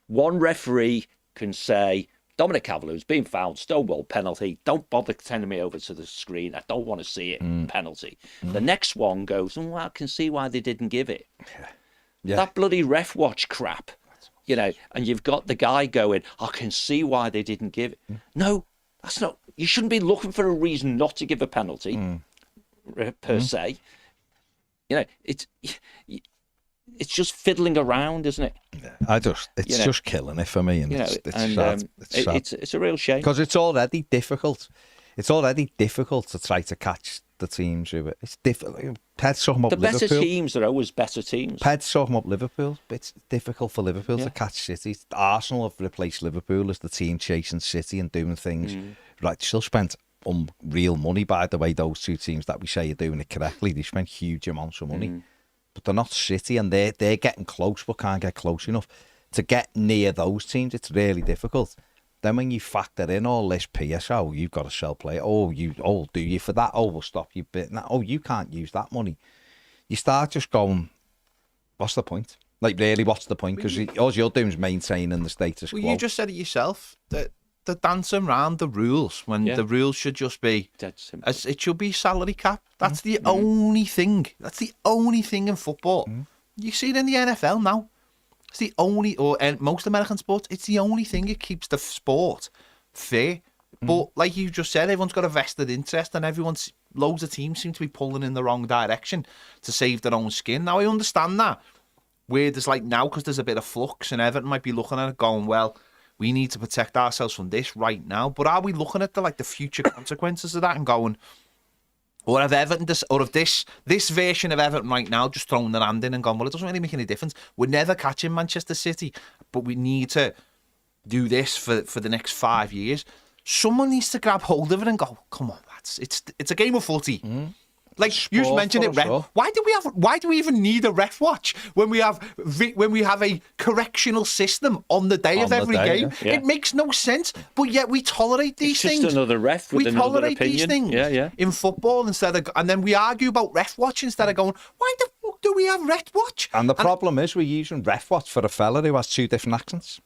One referee can say, Dominic Cavalier's been fouled, Stonewall penalty, don't bother sending me over to the screen, I don't want to see it, penalty. The next one goes, well, I can see why they didn't give it. That bloody ref watch crap, you know, and you've got the guy going, I can see why they didn't give it. No, that's not, you shouldn't be looking for a reason not to give a penalty, per se. You know, it's just fiddling around, isn't it? It's just killing it for me, and it's a real shame because it's already difficult. It's already difficult to try to catch the teams who it's difficult. Ped's talking about the better Liverpool. Teams are always better teams. Ped's talking about Liverpool. It's difficult for Liverpool to catch City. Arsenal have replaced Liverpool as the team chasing City and doing things. Right, still spent real money, by the way. Those two teams that we say are doing it correctly, they spent huge amounts of money. But they're not City, and they're getting close but can't get close enough. To get near those teams, it's really difficult. Then when you factor in all this PSO, you've got to sell play. Do you for that? Oh, we'll stop you bit. Oh, you can't use that money. You start just going, what's the point? Like, really, what's the point? Because all you're doing is maintaining the status quo. Well, you just said it yourself, that they're dancing around the rules when the rules should just be, it should be salary cap. That's the only thing. That's the only thing in football. You see it in the NFL now. It's the only, or most American sports, it's the only thing that keeps the sport fair. But like you just said, everyone's got a vested interest, and loads of teams seem to be pulling in the wrong direction to save their own skin. Now, I understand that. Where there's like now, because there's a bit of flux, and Everton might be looking at it going, well, we need to protect ourselves from this right now. But are we looking at the future consequences of that and going, or have Everton this version of Everton right now just thrown their hand in and gone, well, it doesn't really make any difference. We're never catching Manchester City, but we need to do this for the next 5 years. Someone needs to grab hold of it and go, come on, lads, it's a game of footy. Like sport, you just mentioned it, ref. Why do we even need a ref watch when we have a correctional system on the day of every game? Yeah. It makes no sense, but yet we tolerate these things. Just another ref with another opinion. We tolerate these things in football and then we argue about ref watch instead of going, why the fuck do we have ref watch? And the problem is we're using ref watch for a fella who has two different accents.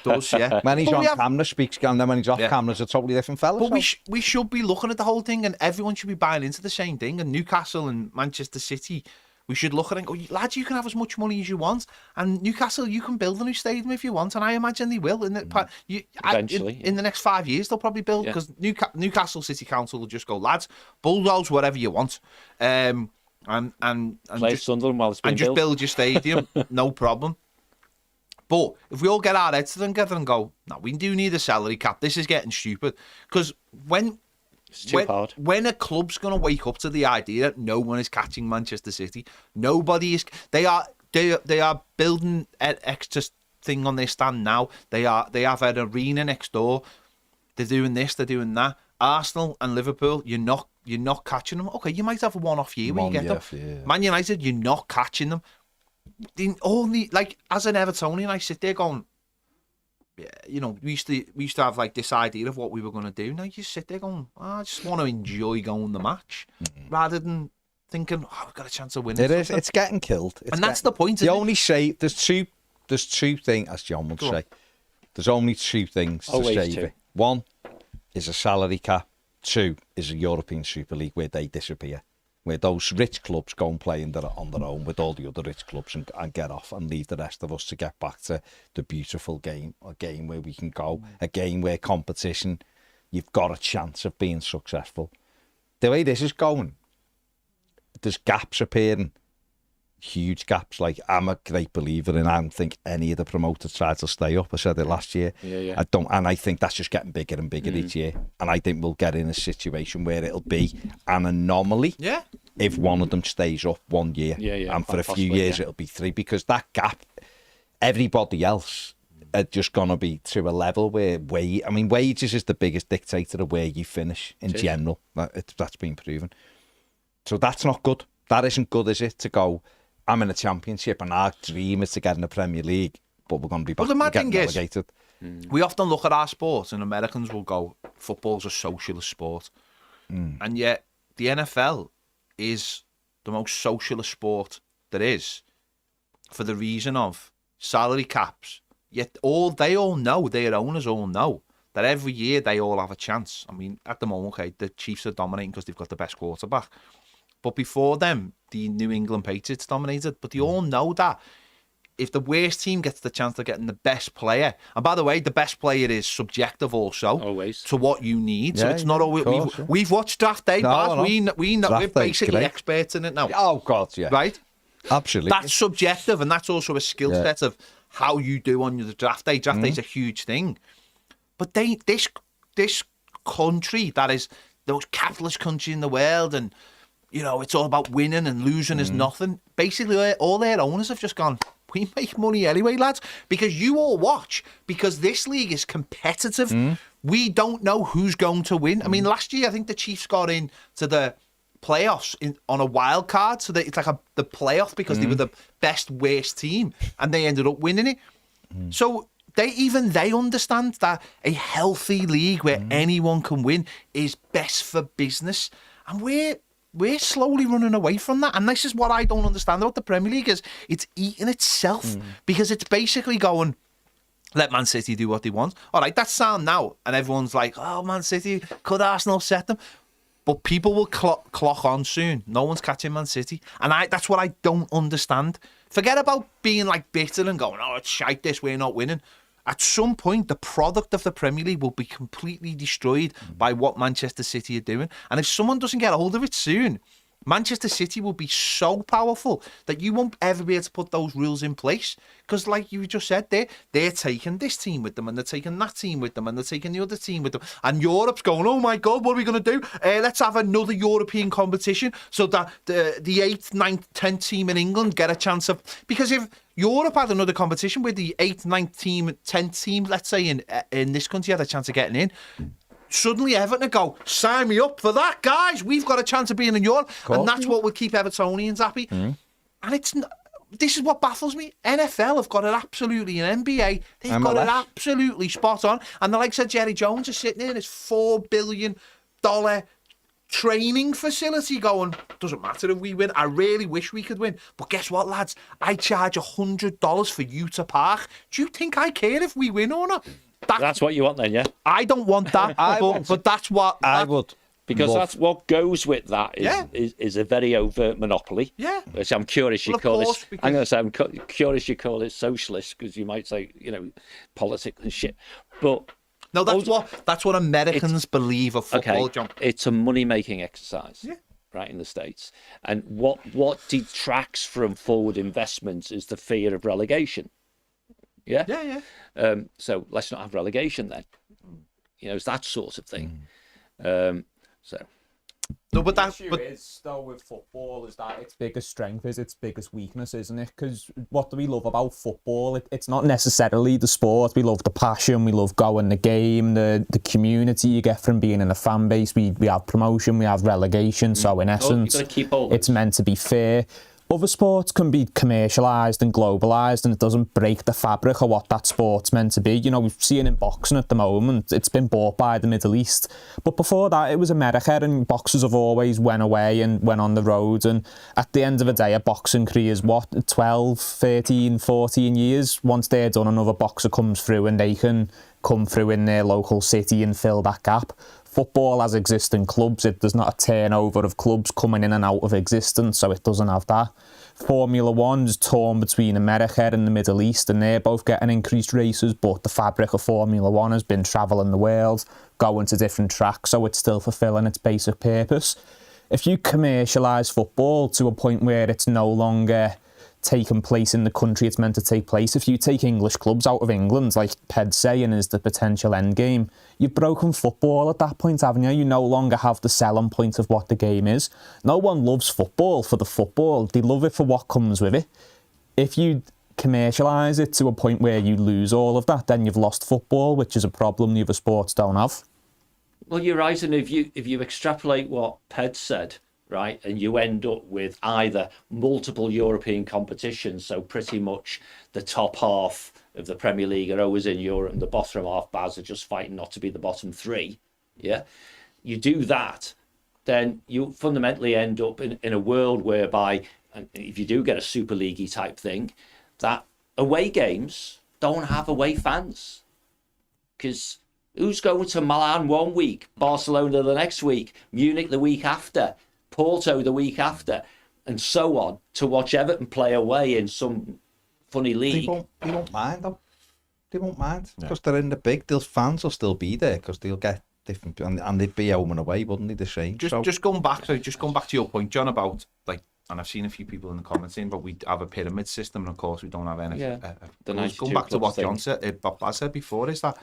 Does, yeah. When he's on camera, speaks, and then when he's off camera, it's a totally different fella. But we should be looking at the whole thing, and everyone should be buying into the same thing. And Newcastle and Manchester City, we should look at it and go, lads, you can have as much money as you want, and Newcastle, you can build a new stadium if you want, and I imagine they will. Eventually, in the next 5 years, they'll probably build, because Newcastle City Council will just go, lads, bulldoze whatever you want, and play Sunderland while it's being built. Just build your stadium, no problem. But if we all get our heads together and go, no, we do need a salary cap. This is getting stupid. Because when a club's going to wake up to the idea that no one is catching Manchester City, nobody is. They are building an extra thing on their stand now. They have an arena next door. They're doing this. They're doing that. Arsenal and Liverpool, you're not catching them. Okay, you might have a one-off year where you get them. Yeah. Man United, you're not catching them. As an Evertonian, I sit there going, yeah, you know, we used to have like this idea of what we were going to do. Now you just sit there going, I just want to enjoy going the match rather than thinking, we've got a chance of winning. It's getting killed. That's the point. There's two things, as John would say. There's only two things to save it. One is a salary cap. Two is a European Super League where they disappear. Where those rich clubs go and play on their own with all the other rich clubs and get off and leave the rest of us to get back to the beautiful game, a game where we can go, a game where competition, you've got a chance of being successful. The way this is going, there's gaps appearing. huge gaps. Like, I'm a great believer in, I don't think any of the promoters try to stay up. I said it last year. Yeah. I don't, and I think that's just getting bigger and bigger each year. And I think we'll get in a situation where it'll be an anomaly. Yeah. If one of them stays up 1 year, and for a few years it'll be 3, because that gap, everybody else are just going to be to a level where wages is the biggest dictator of where you finish in general. That's been proven. So that's not good. That isn't good, is it? To go, I'm in a championship and our dream is to get in the Premier League, but we're going to be back. Well, the mad thing relegated. We often look at our sport and Americans will go, football's a socialist sport. And yet the NFL is the most socialist sport there is, for the reason of salary caps. Yet they all know, their owners all know, that every year they all have a chance. I mean, at the moment, okay, the Chiefs are dominating because they've got the best quarterback. But before them, the New England Patriots dominated. But they all know that if the worst team gets the chance of getting the best player, and by the way, the best player is subjective also, always, to what you need. So it's not always. Course, we've watched Draft Day, no. We know Draft we're basically experts in it now. Oh God, yeah, right. Absolutely. That's subjective, and that's also a skill set of how you do on the draft day. Draft day is a huge thing. But this country that is the most capitalist country in the world, and it's all about winning and losing is nothing. Basically, all their owners have just gone, we make money anyway, lads, because you all watch, because this league is competitive. We don't know who's going to win. I mean, last year I think the Chiefs got into the playoffs on a wild card, so that it's like the playoff because they were the best worst team and they ended up winning it. So they understand that a healthy league where anyone can win is best for business, and we're slowly running away from that. And this is what I don't understand about the Premier League, is it's eating itself, because it's basically going, let Man City do what they want. All right, that's sound now, and everyone's like, oh, Man City, could Arsenal set them? But people will clock on soon. No one's catching Man City. And that's what I don't understand. Forget about being like bitter and going, oh, it's shite this, we're not winning. At some point, the product of the Premier League will be completely destroyed by what Manchester City are doing. And if someone doesn't get a hold of it soon, Manchester City will be so powerful that you won't ever be able to put those rules in place. Because like you just said, they're taking this team with them, and they're taking that team with them, and they're taking the other team with them. And Europe's going, oh my God, what are we going to do? Let's have another European competition so that the 8th, 9th, 10th team in England get a chance of... Because if Europe had another competition with the 8th, 9th team, 10th team, let's say, in this country had a chance of getting in, suddenly Everton go, sign me up for that, guys. We've got a chance of being in Europe. And that's what will keep Evertonians happy. And this is what baffles me. NFL have got it absolutely, in NBA, they've got it absolutely spot on. And the likes of Jerry Jones are sitting in his $4 billion training facility going, doesn't matter if we win. I really wish we could win. But guess what, lads? I charge $100 for you to park. Do you think I care if we win or not? That's what you want then, yeah? I don't want that, but that's what... I would. Because that's what goes with that is a very overt monopoly. Yeah. Which I'm curious you call it... I'm going to say I'm curious you call it socialist, because you might say, politics and shit. But... No, that's what Americans believe of football, John. It's a money-making exercise. Yeah. Right, in the States. And what detracts from forward investments is the fear of relegation. Yeah? Yeah. So let's not have relegation then. It's that sort of thing. No, but the issue is, though, with football is that its biggest strength is its biggest weakness, isn't it? Because what do we love about football? It's not necessarily the sport. We love the passion. We love going the game, the community you get from being in a fan base. We have promotion, we have relegation. So in essence, it's meant to be fair. Other sports can be commercialised and globalised, and it doesn't break the fabric of what that sport's meant to be. We've seen in boxing at the moment, it's been bought by the Middle East. But before that, it was America, and boxers have always went away and went on the road. And at the end of the day, a boxing career is 12, 13, 14 years. Once they're done, another boxer comes through and they can come through in their local city and fill that gap. Football has existing clubs. There's not a turnover of clubs coming in and out of existence, so it doesn't have that. Formula One's torn between America and the Middle East, and they're both getting increased races, but the fabric of Formula One has been travelling the world, going to different tracks, so it's still fulfilling its basic purpose. If you commercialise football to a point where it's no longer taking place in the country it's meant to take place. If you take English clubs out of England, like Ped's saying is the potential end game, you've broken football at that point, haven't you? You no longer have the selling point of what the game is. No one loves football for the football. They love it for what comes with it. If you commercialise it to a point where you lose all of that, then you've lost football, which is a problem the other sports don't have. Well, you're right, and if you extrapolate what Ped said, right, and you end up with either multiple European competitions, so pretty much the top half of the Premier League are always in Europe and the bottom half Baz are just fighting not to be the bottom three, yeah, you do that, then you fundamentally end up in a world whereby, if you do get a Super League-y type thing, that away games don't have away fans. Because who's going to Milan one week, Barcelona the next week, Munich the week after, Porto the week after, and so on, to watch Everton play away in some funny league? They won't mind, though. They won't mind. Because they're in the big, the fans will still be there, because they'll get different, and they'd be home and away, wouldn't they, the same? Just going back to your point, John, about, like, and I've seen a few people in the comments saying, but we have a pyramid system, and of course we don't have any. Going back to what John said, I said before, is that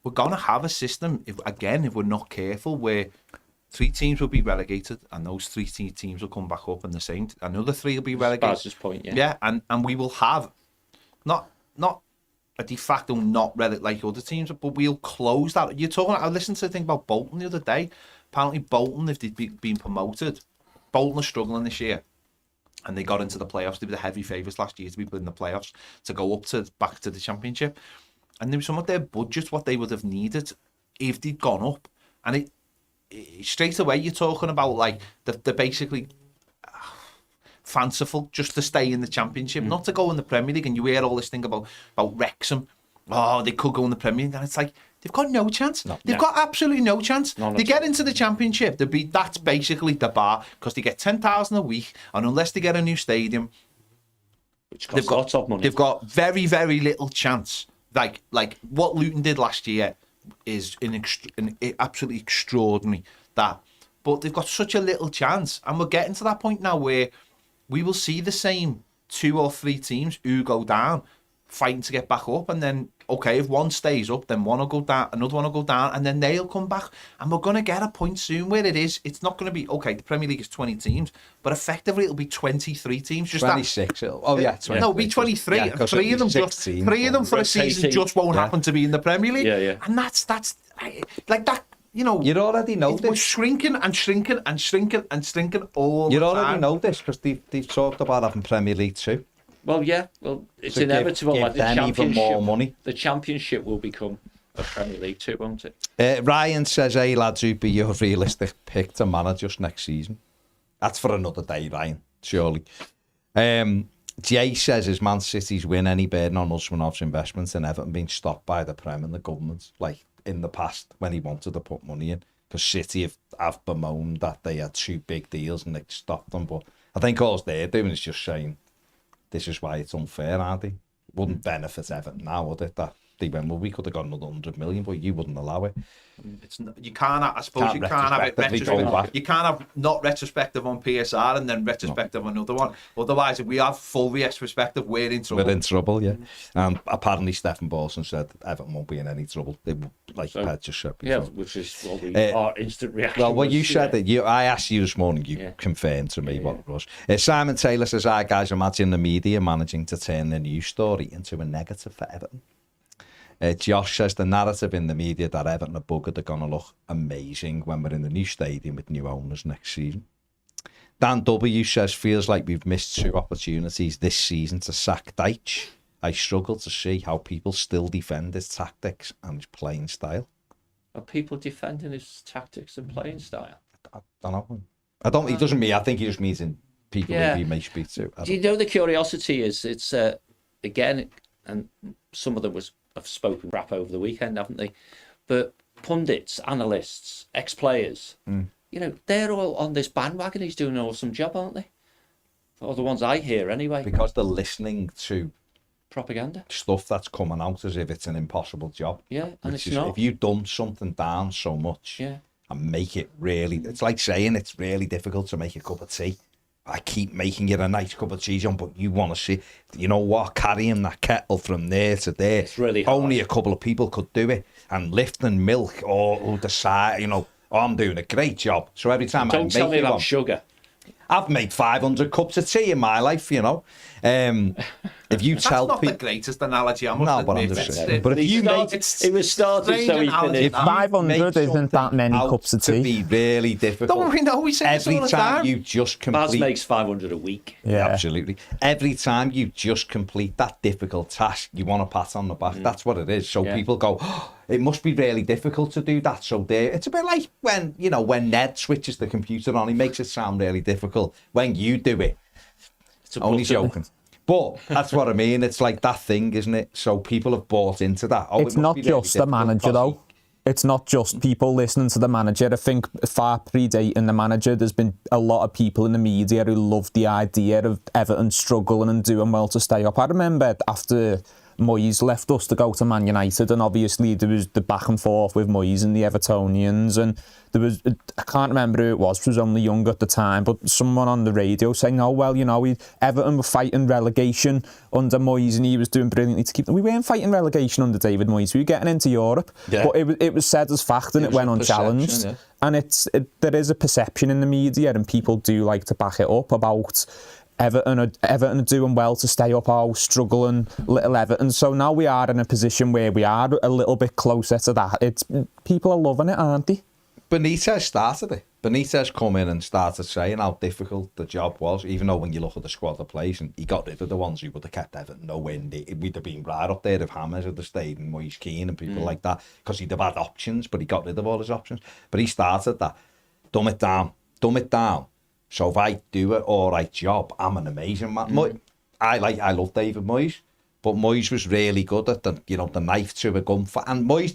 we're going to have a system, if we're not careful, where 3 teams will be relegated, and those 3 teams will come back up, and the same, another 3 will be relegated. That's his point, and we will have not a de facto not relegate like other teams, but we'll close that. You're talking. I listened to a thing about Bolton the other day. Apparently, Bolton, if they'd been promoted, Bolton are struggling this year, and they got into the playoffs. They were the heavy favourites last year to be in the playoffs to go back to the Championship. And there was some of their budget, what they would have needed if they'd gone up. And it straight away you're talking about like they're basically fanciful just to stay in the Championship, not to go in the Premier League. And you hear all this thing about Wrexham. Oh, they could go in the Premier League, and it's like they've got no chance. They've got absolutely no chance. They get into the Championship. That's basically the bar, because they get 10,000 a week, and unless they get a new stadium, which costs lots of money, they've got very, very little chance. Like what Luton did last year is absolutely extraordinary. But they've got such a little chance, and we're getting to that point now where we will see the same 2 or 3 teams who go down fighting to get back up, and then okay, if one stays up, then one will go down, another one will go down, and then they'll come back, and we're going to get a point soon where it's not going to be, okay, the Premier League is 20 teams, but effectively it'll be 23 teams. Just 26. It'll be 23. Yeah, and 3 of them for a season just won't happen to be in the Premier League. And that's like that. You know, you already know this. We're shrinking and shrinking and shrinking and shrinking all the time. You already know this, because they've talked about having Premier League 2. Well, yeah. Well, it's inevitable. Give like the them even more money. The Championship will become a Premier League 2, won't it? Ryan says, hey, lads, who'd be your realistic pick to manage us next season? That's for another day, Ryan, surely. Jay says, is Man City's win any burden on Usmanov's investments in Everton being stopped by the Prem and the government, like in the past when he wanted to put money in? Because City have bemoaned that they had 2 big deals and they stopped them. But I think all they're doing is just saying, this is why it's unfair, aren't they? Wouldn't benefit Everton now, would it? That they went, well, we could have got another 100 million, but you wouldn't allow it. You can't have it retrospective. You can't have not retrospective on PSR and then retrospective on another one. Otherwise, if we have full retrospective, we're in trouble. We're in trouble, yeah. And apparently, Stephen Bolson said Everton won't be in any trouble. They, like Pat just said before. Yeah, which is what our instant reaction. Well, what you said that I asked you this morning, you confirmed to me what it was. Simon Taylor says, "Hi guys, imagine the media managing to turn the news story into a negative for Everton." Josh says the narrative in the media that Everton are buggered are going to look amazing when we're in the new stadium with new owners next season. Dan W says, feels like we've missed 2 opportunities this season to sack Deitch. I struggle to see how people still defend his tactics and his playing style. Are people defending his tactics and playing style? I don't know. He doesn't mean, I think he just means in people who he may speak to. Do you know the curiosity is, it's, again, and some of them have spoken crap over the weekend, haven't they? But pundits, analysts, ex-players, you know, they're all on this bandwagon. He's doing an awesome job, aren't they? Or the ones I hear anyway. Because they're listening to propaganda stuff that's coming out as if it's an impossible job. Yeah, and it's not. If you've done something down so much and make it really, it's like saying it's really difficult to make a cup of tea. I keep making you a nice cup of tea, John, but you want to see, you know what, carrying that kettle from there to there. It's really hard. Only a couple of people could do it. And lifting milk or the side, you know, I'm doing a great job. So every time Don't tell me about sugar. I've made 500 cups of tea in my life, you know. If you tell That's not people, the greatest analogy, I must no, but I'm admit. just saying. But if you make it was started so he finished. 500 isn't that many cups of tea. to be really difficult. Don't we know we say this Every all the time time? you just Baz complete, makes 500 a week. Yeah. absolutely. Every time you just complete that difficult task, you want a pat on the back. That's what it is. So people go, oh, it must be really difficult to do that. So there, it's a bit like when, you know, when Ned switches the computer on, he makes it sound really difficult. When you do it, It's a only button. joking. But that's what I mean. It's like that thing, isn't it? So people have bought into that. Oh, It's not just the manager, though. It's not just people listening to the manager. I think far predating the manager, there's been a lot of people in the media who love the idea of Everton struggling and doing well to stay up. I remember after Moyes left us to go to Man United, and obviously there was the back and forth with Moyes and the Evertonians, and there was, I can't remember who it was only young at the time, but someone on the radio saying, oh well, you know, Everton were fighting relegation under Moyes and he was doing brilliantly to keep them. We weren't fighting relegation under David Moyes, we were getting into Europe, but it was said as fact and it went unchallenged. And there is a perception in the media, and people do like to back it up, about Everton are doing well to stay up, struggling little Everton. So now we are in a position where we are a little bit closer to that. People are loving it, aren't they? Benitez started it. Benitez come in and started saying how difficult the job was, even though when you look at the squad of players, and he got rid of the ones who would have kept Everton no win. We'd have been right up there if Hammers had stayed and Moise Keane and people like that, because he'd have had options, but he got rid of all his options. But he started that. Dumb it down. So if I do an all right job, I'm an amazing man. I love David Moyes, but Moyes was really good at the knife to a gunfight. And Moyes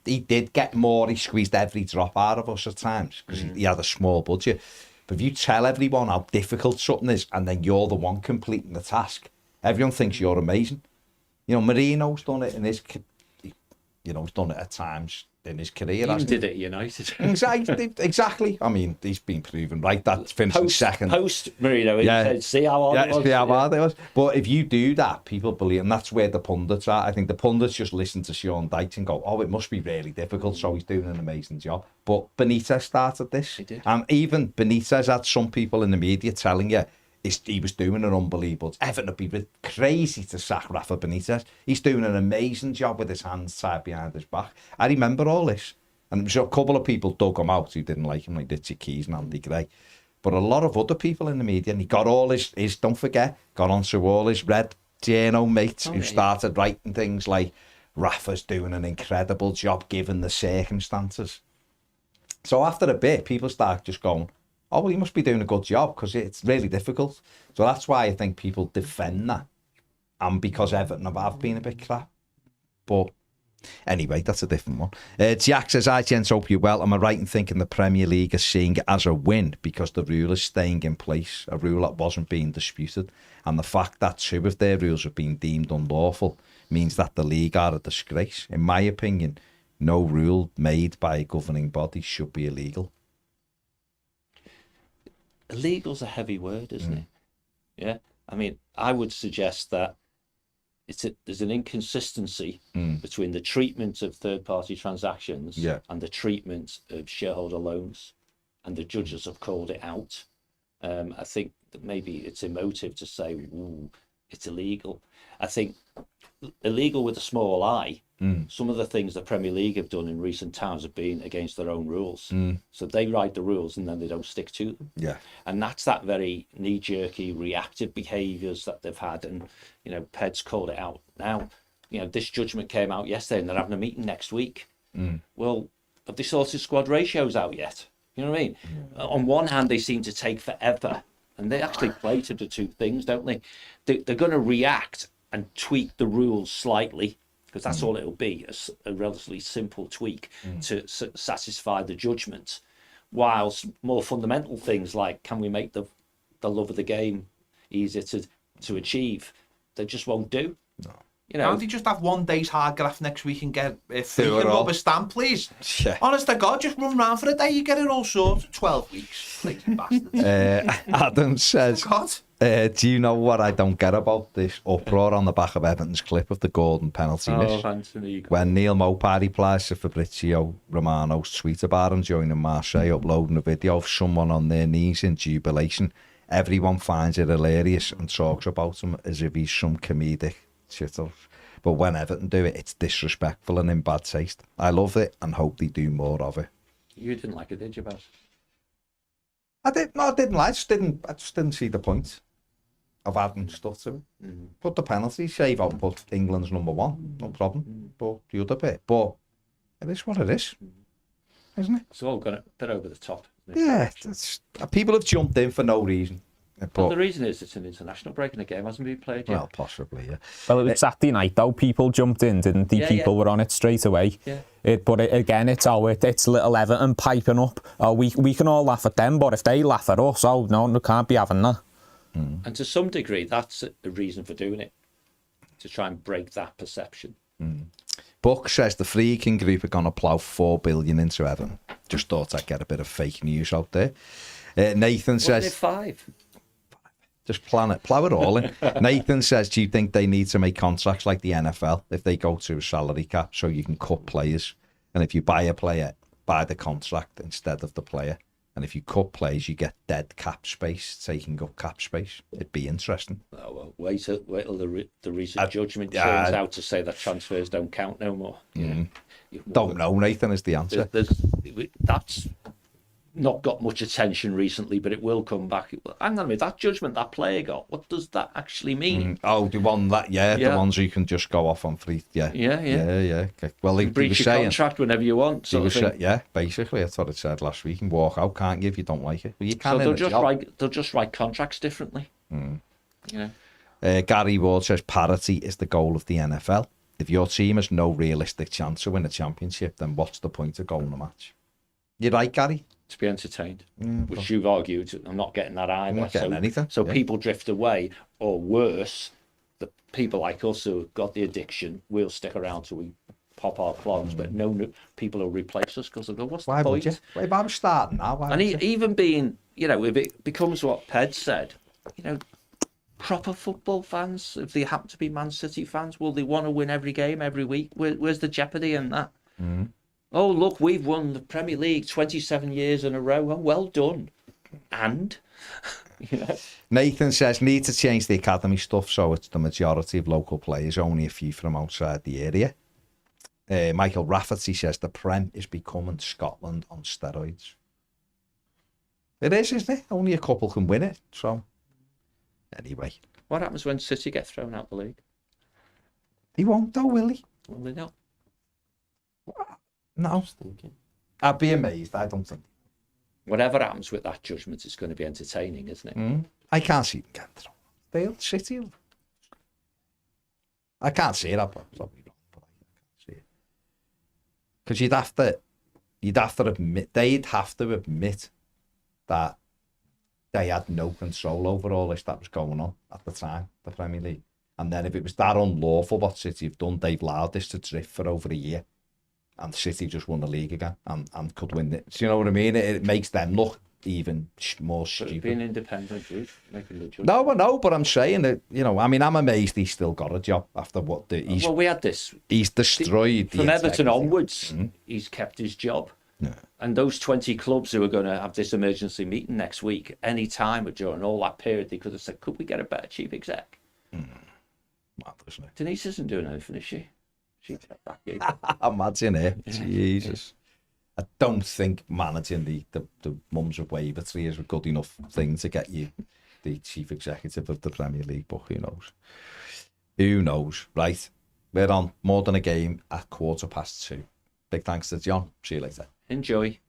he did get more. He squeezed every drop out of us at times because he had a small budget. But if you tell everyone how difficult something is, and then you're the one completing the task, everyone thinks you're amazing. You know, Mourinho's done it in his, he's done it at times in his career. He did it at United. Exactly. I mean, he's been proven right. That's finishing second. Post Mourinho, he said, see how hard it was. See how hard it was. But if you do that, people believe, and that's where the pundits are. I think the pundits just listen to Sean Dyche and go, oh, it must be really difficult, so he's doing an amazing job. But Benitez started this. He did. And even Benitez had some people in the media telling you he was doing an unbelievable. Everton would be crazy to sack Rafa Benitez. He's doing an amazing job with his hands tied behind his back. I remember all this. And a couple of people dug him out who didn't like him, like Richie Keys and Andy Gray. But a lot of other people in the media, and he got all his don't forget, got onto all his red journal mates who started writing things like, Rafa's doing an incredible job given the circumstances. So after a bit, people start just going, oh, well, he must be doing a good job because it's really difficult. So that's why I think people defend that. And because Everton have been a bit crap. But anyway, that's a different one. Jack says, hi, gents, hope you're well. Am I right in thinking the Premier League is seeing it as a win because the rule is staying in place, a rule that wasn't being disputed? And the fact that 2 of their rules have been deemed unlawful means that the league are a disgrace. In my opinion, no rule made by a governing body should be illegal. Illegal's a heavy word, isn't it? Yeah. I mean, I would suggest that there's an inconsistency between the treatment of third-party transactions and the treatment of shareholder loans, and the judges have called it out. I think that maybe it's emotive to say, ooh, it's illegal. I think illegal with a small I. Some of the things the Premier League have done in recent times have been against their own rules. So they write the rules and then they don't stick to them. Yeah. And that's that very knee-jerky, reactive behaviours that they've had. And, Ped's called it out. Now, this judgment came out yesterday and they're having a meeting next week. Well, have they sorted squad ratios out yet? You know what I mean? On one hand, they seem to take forever. And they actually play to the two things, don't they? They're going to react and tweak the rules slightly, because that's all it'll be, a relatively simple tweak to satisfy the judgment, whilst more fundamental things like, can we make the love of the game easier to achieve, they just won't do. You know, Can't he just have 1 day's hard graft next week and get free Do it and all. rubber stamp, please? Yeah. Honest to God, just run round for a day, you get it all sorted. 12 weeks. Lazy bastards. Adam says, God. do you know what I don't get about this uproar on the back of Everton's clip of the golden penalty miss? Anthony. When Neil Maupay replies to Fabrizio Romano's tweet about him joining Marseille, uploading a video of someone on their knees in jubilation, everyone finds it hilarious and talks about him as if he's some comedic shitter. But when Everton do it, it's disrespectful and in bad taste. I love it and hope they do more of it. You didn't like it, did you, Baz? I didn't. I just didn't see the point of adding stuff to it. Put the penalty, save out, put England's number one, no problem. But the other bit, but it is what it is, isn't it? It's all gone a bit over the top. Yeah, people have jumped in for no reason. Well, the But, reason is it's an international break and the game hasn't been played yet. well, possibly, yeah. Well, it was Saturday night though. People jumped in, didn't they? Yeah, People yeah. were on it straight away. Yeah. Again, it's little Everton piping up. Oh, we can all laugh at them, but if they laugh at us, oh no, we can't be having that. And to some degree, that's the reason for doing it, to try and break that perception. Buck says the Freaking Group are going to plough $4 billion into Everton. Just thought I'd get a bit of fake news out there. Nathan Wasn't it says, 5? just plough it all in. Nathan says, do you think they need to make contracts like the NFL if they go to a salary cap so you can cut players? And if you buy a player, buy the contract instead of the player. And if you cut players, you get dead cap space, taking up cap space. It'd be interesting. Oh, well, wait till the recent judgment turns out to say that transfers don't count no more. Don't know, Nathan, is the answer. That's not got much attention recently, but it will come back. Hang on a minute, that judgment that player got, what does that actually mean? Oh, the one that, the ones who can just go off on free. Yeah. Okay. Well, they were Breach your saying, contract whenever you want. Sort of thing. basically, that's what it said last week. You can walk out, can't you, if you don't like it? Well, you can. So they'll just write contracts differently. You know. Gary Ward says parity is the goal of the NFL. If your team has no realistic chance to win a championship, then what's the point of going to match? You're right, Gary. To be entertained, which you've argued. I'm not getting that either. I'm not getting anything. So people drift away, or worse, the people like us who have got the addiction, we'll stick around till we pop our clogs, but no people will replace us because they'll go, what's the point? Would you? Well, if I'm starting now, why And would you? even being, if it becomes what Ped said, proper football fans, if they happen to be Man City fans, will they want to win every game every week? Where's the jeopardy in that? Oh, look, we've won the Premier League 27 years in a row. Oh, well done. And, Nathan says, need to change the academy stuff so it's the majority of local players, only a few from outside the area. Michael Rafferty says, the Prem is becoming Scotland on steroids. It is, isn't it? Only a couple can win it. So, anyway. What happens when City get thrown out the league? He won't though, will he? Will they not? No. I'd be amazed. I don't think. Whatever happens with that judgment, it's going to be entertaining, isn't it? I can't see them getting thrown. They'll City. I can't see it. I'll probably wrong, but I can't see it. Because you'd have to admit, they'd have to admit that they had no control over all this that was going on at the time, the Premier League. And then if it was that unlawful what City have done, they've allowed this to drift for over a year. And City just won the league again and could win it. Do you know what I mean? It makes them look even more stupid. Being independent, making the judgment. No, I know, but I'm saying that, I'm amazed he's still got a job after what well, we had this. He's destroyed from Everton onwards, he's kept his job. Yeah. And those 20 clubs who are going to have this emergency meeting next week, any time during all that period, they could have said, could we get a better chief exec? Mad, isn't it? Denise isn't doing anything, is she? She's that gig. Imagine it. Jesus. I don't think managing the mums of Wavertree is a good enough thing to get you the chief executive of the Premier League, but who knows? Who knows? Right. We're on More Than a Game at 2:15. Big thanks to John. See you later. Enjoy.